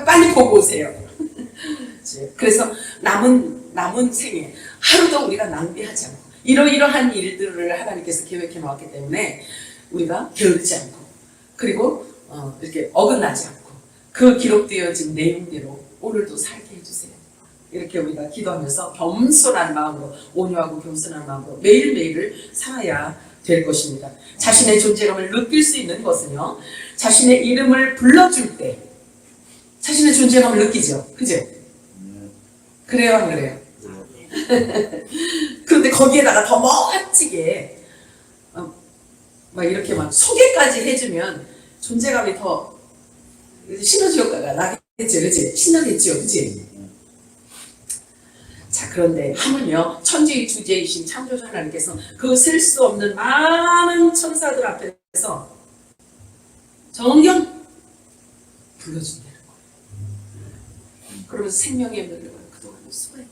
빨리 보고 오세요. 그래서 남은 생에 하루도 우리가 낭비하지 않고 이러이러한 일들을 하나님께서 계획해 놓았기 때문에 우리가 게으르지 않고, 그리고 이렇게 어긋나지 않고 그 기록되어진 내용대로 오늘도 살게 해주세요. 이렇게 우리가 기도하면서 겸손한 마음으로, 온유하고 겸손한 마음으로 매일매일을 살아야 될 것입니다. 자신의 존재감을 느낄 수 있는 것은요, 자신의 이름을 불러줄 때 자신의 존재감을 느끼죠. 그죠? 그래요, 안 그래요? 그런데 거기에다가 더 멋지게 막 이렇게 막 소개까지 해주면 존재감이 더 시너지 효과가 나겠죠. 그치? 신나겠죠. 그치? 자, 그런데 하물며 천지의 주제이신 창조주 하나님께서 그 셀 수 없는 많은 천사들 앞에서 정령 불러준다는 거예요. 그러면서 생명의 멸류관을 그동안 수고했다.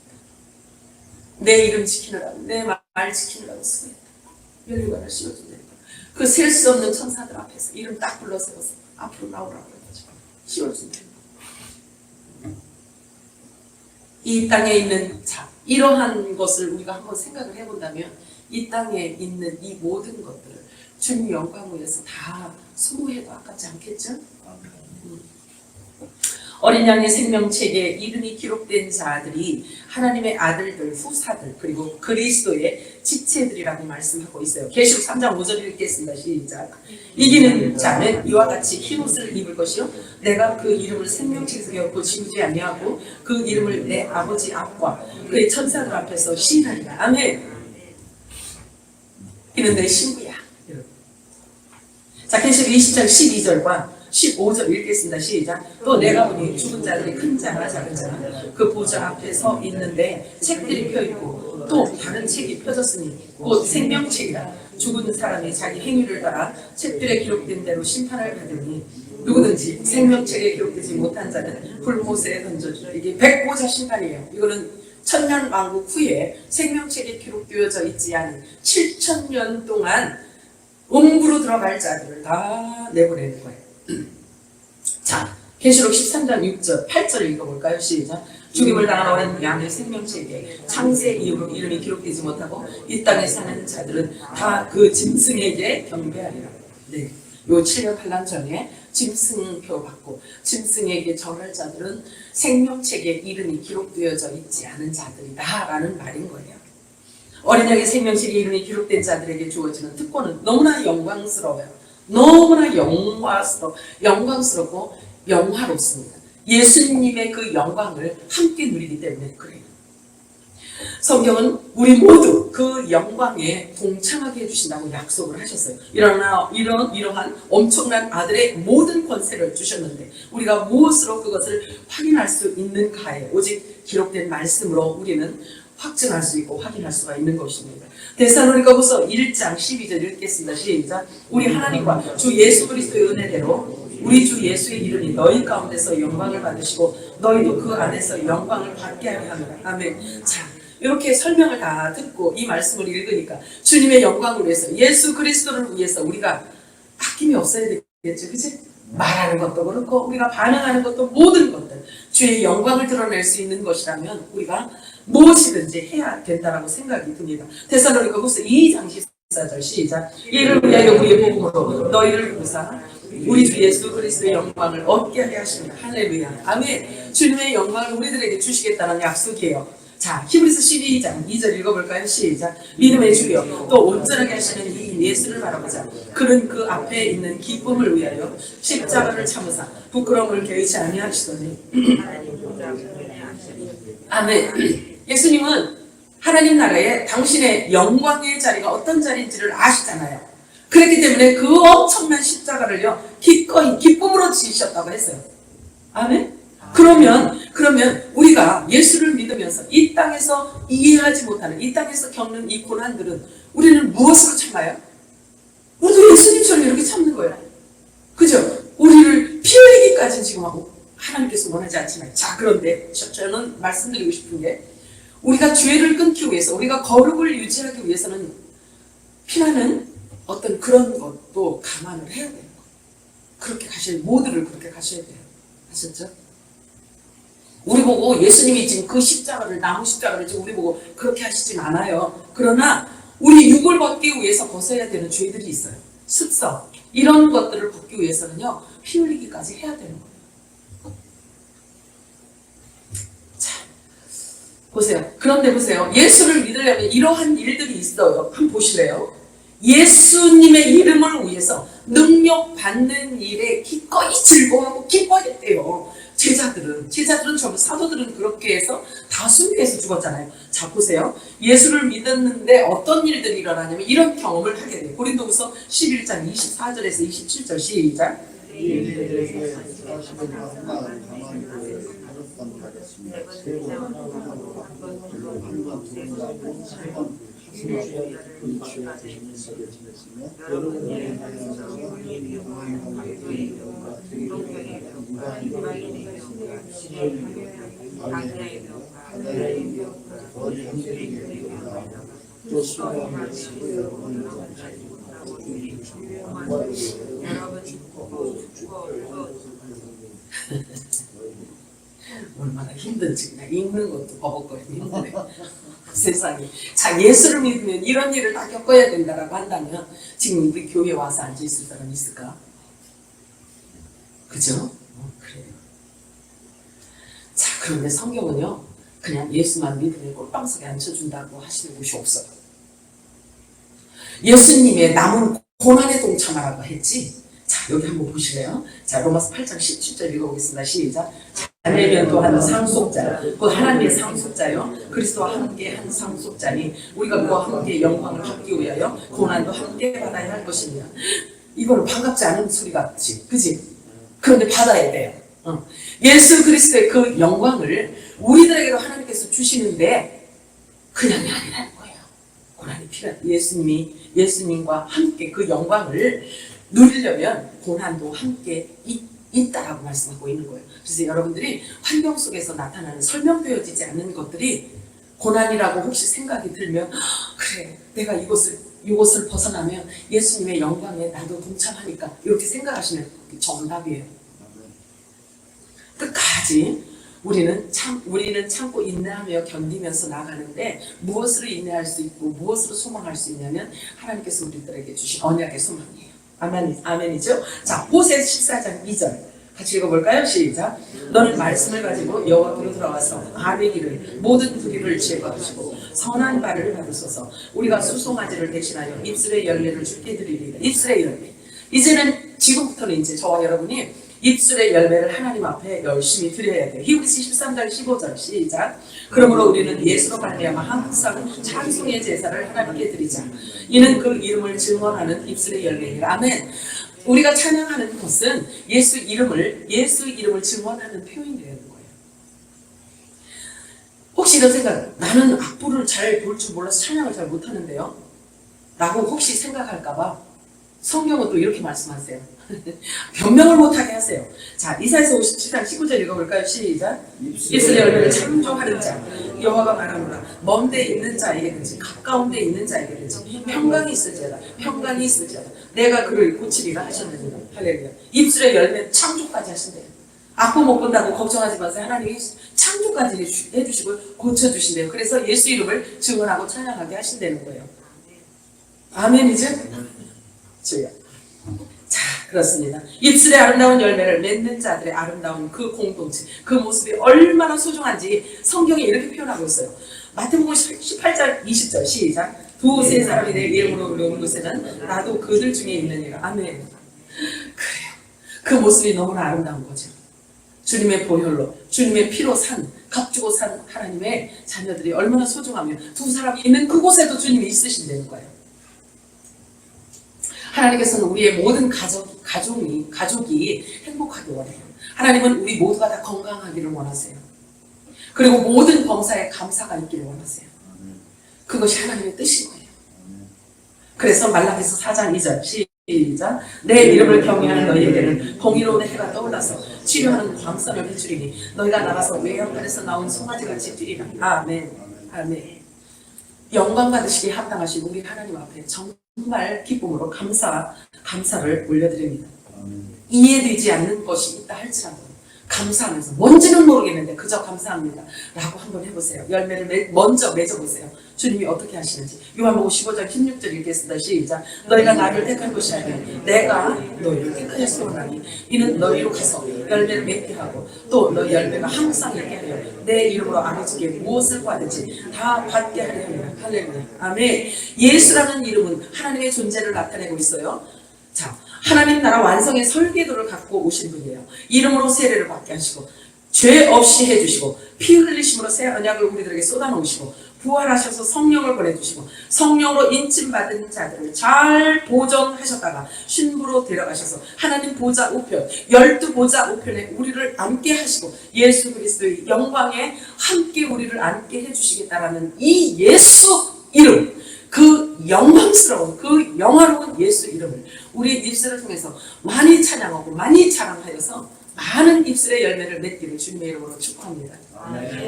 내 이름 지키느라고, 내 말 지키느라고 수고했다. 멸류관을 씌워준다는 거예요. 그 셀 수 없는 천사들 앞에서 이름 딱 불러 세워서 앞으로 나오라고 해가지고 씌워준다는 거예요. 이 땅에 있는 이러한 것을 우리가 한번 생각을 해본다면, 이 땅에 있는 이 모든 것들을 주님 영광을 위해서 다 소모해도 아깝지 않겠죠? 어린 양의 생명책에 이름이 기록된 자들이 하나님의 아들들, 후사들, 그리고 그리스도의 지체들이라고 말씀하고 있어요. 계시록 3장 5절 읽겠습니다. 시작. 이기는 자는 이와 같이 흰옷을 입을 것이요, 내가 그 이름을 생명책에서 결코 지우지 아니하고 그 이름을 내 아버지 앞과 그의 천사들 앞에서 시인하리라. 아멘. 이는 내 신부야. 자, 계시록 20장 12절과 15절 읽겠습니다. 시작. 또 내가 보니 죽은 자들이 큰 자나 작은 자나 그 보좌 앞에 서 있는데 책들이 펴있고 또 다른 책이 펴졌으니 곧 생명책이라. 죽은 사람이 자기 행위를 따라 책들에 기록된 대로 심판을 받으니 누구든지 생명책에 기록되지 못한 자는 불못에 던져주라. 이게 백보자 심판이에요. 이거는 천년왕국 후에 생명책에 기록되어져 있지 않은 7,000년 동안 음부로 들어갈 자들을 다 내보내는 거예요. 자, 계시록 13장 6절, 8절 읽어볼까요? 시작. 죽임을 당한 어린 양의 생명책에 창세 이후로 이름이 기록되지 못하고 이 땅에 사는 자들은 다 그 짐승에게 경배하리라. 네, 요 7년 8년 전에 짐승표 받고 짐승에게 절할 자들은 생명책에 이름이 기록되어져 있지 않은 자들이다 라는 말인 거예요. 어린 양의 생명책에 이름이 기록된 자들에게 주어지는 특권은 너무나 영광스러워요. 너무나 영광스럽고 영화롭습니다. 예수님의 그 영광을 함께 누리기 때문에 그래요. 성경은 우리 모두 그 영광에 동참하게 해주신다고 약속을 하셨어요. 이러한 엄청난 아들의 모든 권세를 주셨는데 우리가 무엇으로 그것을 확인할 수 있는가에 오직 기록된 말씀으로 우리는 확증할 수 있고 확인할 수가 있는 것입니다. 데살로니가후서 1장 12절 읽겠습니다. 시작. 우리 하나님과 주 예수 그리스도의 은혜대로 우리 주 예수의 이름이 너희 가운데서 영광을 받으시고 너희도 그 안에서 영광을 받게 하려 합니다. 아멘. 자, 이렇게 설명을 다 듣고 이 말씀을 읽으니까 주님의 영광을 위해서 예수 그리스도를 위해서 우리가 아낌이 없어야 되겠죠. 그치? 말하는 것도 그렇고 우리가 반응하는 것도 모든 것들 주의 영광을 드러낼 수 있는 것이라면 우리가 무엇이든지 해야 된다라고 생각이 듭니다. 데살로니가후서 2장 14절 시작. 이를 위하여 우리의 복음으로 너희를 부사 우리 주 예수 그리스도의 영광을 얻게 하게 하십니다. 할렐루야. 아멘. 주님의 영광을 우리들에게 주시겠다는 약속이에요. 자, 히브리서 12장 2절 읽어볼까요? 시작. 믿음의 주여 또 온전하게 하시는 이 예수를 바라보자. 그는 그 앞에 있는 기쁨을 위하여 십자가를 참으사 부끄러움을 개의치 아니하시더니 아멘. 예수님은 하나님 나라에 당신의 영광의 자리가 어떤 자리인지를 아시잖아요. 그렇기 때문에 그 엄청난 십자가를요 기꺼이 기쁨으로 지으셨다고 했어요. 아멘. 그러면 우리가 예수를 믿으면서 이 땅에서 이해하지 못하는 이 땅에서 겪는 이 고난들은 우리는 무엇으로 참아요? 우리도 예수님처럼 이렇게 참는 거예요. 그죠? 우리를 피 흘리기까지는 지금 하고 하나님께서 원하지 않지만 자, 그런데 저는 말씀드리고 싶은 게 우리가 죄를 끊기 위해서 우리가 거룩을 유지하기 위해서는 피나는 어떤 그런 것도 감안을 해야 돼요. 그렇게 모두를 그렇게 가셔야 돼요. 아셨죠? 우리 보고 예수님이 지금 그 십자가를 나무 십자가를 지금 우리 보고 그렇게 하시진 않아요. 그러나 우리 육을 벗기 위해서 벗어야 되는 죄들이 있어요. 습성 이런 것들을 벗기 위해서는요 피 흘리기까지 해야 되는 거예요. 자, 보세요. 그런데 보세요. 예수를 믿으려면 이러한 일들이 있어요. 한번 보실래요? 예수님의 이름을 위해서 능력 받는 일에 기꺼이 즐거워하고 기뻐했대요. 제자들은 전부 사도들은 그렇게 해서 다 순교해서 죽었잖아요. 자, 보세요. 예수를 믿었는데 어떤 일들이 일어나냐면 이런 경험을 하게 돼요. 고린도후서 11장 24절에서 27절 시작. 얼마나 힘든지 그냥 읽는 것도 버벅거리고 힘드네. 세상에. 자, 예수를 믿으면 이런 일을 다 겪어야 된다라고 한다면 지금 우리 교회에 와서 앉아있을 사람 있을까? 그죠? 그래요. 자, 그런데 성경은요 그냥 예수만 믿으면 꼴방석에 앉혀준다고 하시는 곳이 없어요. 예수님의 남은 고난에 동참하라고 했지. 자, 여기 한번 보실래요? 자, 로마서 8장 17절 읽어보겠습니다. 시작. 자네면 또한 상속자, 곧 하나님의 상속자요 그리스도와 함께 한 상속자니 우리가 그와 함께 영광을 받기 위하여 고난도 함께 받아야 할 것입니다. 이거는 반갑지 않은 소리 같지, 그지? 그런데 받아야 돼요. 예수 그리스도의 그 영광을 우리들에게도 하나님께서 주시는데 그냥이 아니라는 거예요. 고난이 필요한 예수님과 함께 그 영광을 누리려면 고난도 함께 있다라고 말씀하고 있는 거예요. 그래서 여러분들이 환경 속에서 나타나는 설명되어지지 않는 것들이 고난이라고 혹시 생각이 들면 그래, 내가 이것을 벗어나면 예수님의 영광에 나도 동참하니까 이렇게 생각하시면 정답이에요. 끝까지 우리는 참고 인내하며 견디면서 나가는데 무엇으로 인내할 수 있고 무엇으로 소망할 수 있냐면 하나님께서 우리들에게 주신 언약의 소망이에요. 아멘이죠? 자, 호세 14장 2절 같이 읽어볼까요? 시작. 너는 말씀을 가지고 여호와께로 돌아와서 아뢰기를 모든 불의를 제거하시고 선한 바를 받으소서. 우리가 수송아지를 대신하여 입술의 열매를 주께 드리리라. 입술의 열매. 이제는 지금부터는 이제 저와 여러분이 입술의 열매를 하나님 앞에 열심히 드려야 돼요. 히브리서 13장 15절 시작. 그러므로 우리는 예수로 말미암아 항상 찬송의 제사를 하나님께 드리자. 이는 그 이름을 증언하는 입술의 열매니라. 아멘. 우리가 찬양하는 것은 예수 이름을 증언하는 표현이 되는 거예요. 혹시 이런 생각, 나는 악보를 잘 볼 줄 몰라서 찬양을 잘 못하는데요? 라고 혹시 생각할까봐 성경은 또 이렇게 말씀하세요. 변명을 못하게 하세요. 자, 이사야서 57장 19절 읽어볼까요? 시작. 입술의 열매를 창조하는 자 여호와가 말하노라. 먼 데 있는 자에게든지 가까운 데 있는 자에게든지 평강이 있을지어다. 평강이 있을지어다. 내가 그를 고치리라 하셨느니라. 할렐루야. 입술의 열매 창조까지 하신대요. 악보 못 본다고 걱정하지 마세요. 하나님이 창조까지 해주시고 고쳐주신대요. 그래서 예수 이름을 증언하고 찬양하게 하신다는 거예요. 아멘이죠? 주여. 자, 그렇습니다. 입술의 아름다운 열매를 맺는 자들의 아름다운 그 공동체, 그 모습이 얼마나 소중한지 성경이 이렇게 표현하고 있어요. 마태복음 18장 20절 시작. 두세 사람이 내 이름으로 오는 곳에는 나도 그들 중에 있느니라. 아멘. 그래요. 그 모습이 너무나 아름다운 거죠. 주님의 보혈로, 주님의 피로 산, 값주고 산 하나님의 자녀들이 얼마나 소중하면 두 사람이 있는 그곳에도 주님이 있으신다는 거예요. 하나님께서는 우리의 모든 가족이 행복하길 원해요. 하나님은 우리 모두가 다 건강하기를 원하세요. 그리고 모든 범사에 감사가 있기를 원하세요. 그것이 하나님의 뜻인 거예요. 그래서 말라기서 4장 2절 시작. 내 이름을 경외하는 너희에게는 공의로운 해가 떠올라서 치료하는 광선을 비추리니 너희가 나가서 외양간에서 나온 송아지같이 뛰리라. 아멘. 아멘. 영광 받으시기에 합당하신 우리 하나님 앞에 정말 기쁨으로 감사를 올려드립니다. 이해되지 않는 것이 있다 할지라도 감사하면서 뭔지는 모르겠는데 그저 감사합니다 라고 한번 해보세요. 열매를 먼저 맺어보세요. 주님이 어떻게 하시는지. 요한복음 15장 16절 읽겠습니다. 시작. 너희가 나를 택한 것이 아니라 내가 너희를 택하여 세우나니 이는 너희로 가서 열매를 맺게 하고 또 너희 열매가 항상 있게 하여 내 이름으로 아버지께 무엇을 받든지 다 받게 하려 합니다. 할렐루야. 아멘. 예수라는 이름은 하나님의 존재를 나타내고 있어요. 자, 하나님 나라 완성의 설계도를 갖고 오신 분이에요. 이름으로 세례를 받게 하시고 죄 없이 해주시고 피 흘리심으로 새 언약을 우리들에게 쏟아놓으시고 부활하셔서 성령을 보내주시고 성령으로 인침받은 자들을 잘 보존하셨다가 신부로 데려가셔서 하나님 보좌 우편 12보좌 우편에 우리를 앉게 하시고 예수 그리스도의 영광에 함께 우리를 앉게 해주시겠다라는 이 예수 이름, 그 영광스러운 그 영화로운 예수 이름을 우리 입술을 통해서 많이 찬양하고 많이 자랑하여서 많은 입술의 열매를 맺기를 주님의 이름으로 축복합니다.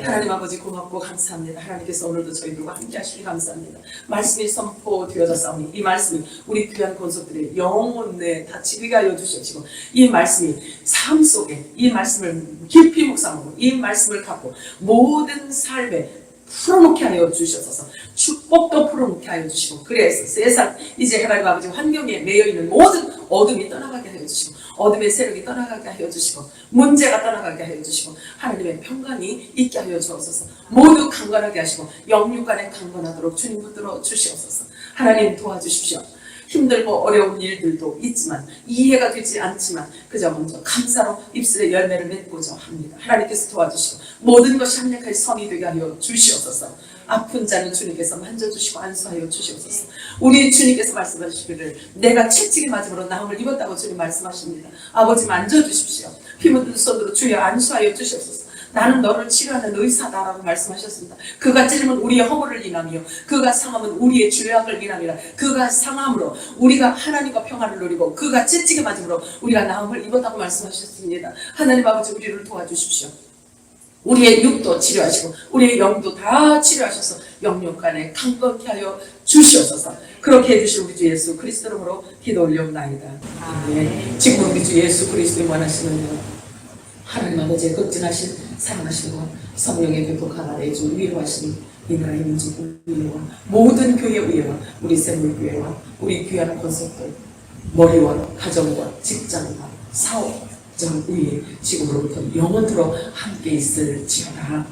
하나님 아버지 고맙고 감사합니다. 하나님께서 오늘도 저희들과 함께 하시기 감사합니다. 말씀이 선포되어졌사오니 이 말씀이 우리 귀한 권속들의 영혼 내에 다 지리게 하여 주시옵시고 이 말씀이 삶 속에 이 말씀을 깊이 묵상하고 이 말씀을 갖고 모든 삶에 풀어놓게 하여 주셔서 축복도 풀어놓게 하여 주시고 그래서 세상 이제 하나님 아버지 환경에 매여있는 모든 어둠이 떠나가게 하여 주시고 어둠의 세력이 떠나가게 하여 주시고 문제가 떠나가게 하여 주시고 하나님의 평강이 있게 하여 주옵소서. 모두 강건하게 하시고 영육간에 강건하도록 주님 붙들어 주시옵소서. 하나님 도와주십시오. 힘들고 어려운 일들도 있지만 이해가 되지 않지만 그저 먼저 감사로 입술의 열매를 맺고자 합니다. 하나님께서 도와주시고 모든 것이 합력하여 선이 되게 하여 주시옵소서. 아픈 자는 주님께서 만져주시고 안수하여 주시옵소서. 우리 주님께서 말씀하시기를 내가 채찍이 맞음으로 나음을 입었다고 주님 말씀하십니다. 아버지 만져주십시오. 피 묻은 손으로 주여 안수하여 주시옵소서. 나는 너를 치료하는 의사다라고 말씀하셨습니다. 그가 찔리면 우리의 허물을 인하며 그가 상하면 우리의 죄악을 인하며 그가 상함으로 우리가 하나님과 평화를 누리고 그가 채찍에 맞음으로 우리가 나음을 입었다고 말씀하셨습니다. 하나님 아버지 우리를 도와주십시오. 우리의 육도 치료하시고 우리의 영도 다 치료하셔서 영육간에 강건케 하여 주시옵소서. 그렇게 해주실 우리 주 예수 그리스도로 기도 올려옵나이다. 아멘. 지금 우리 주 예수 그리스도의 원하시는 하나님 아버지의 극진하신 사랑하시고 성령의 교통한 아래 주 위로하신 이 나라의 민족 위로와 모든 교회 위로와 우리 샘물교회와 우리 귀한 권속들 머리와 가정과 직장과 사업 전 위에 지금으로부터 영원토록 함께 있을지어다.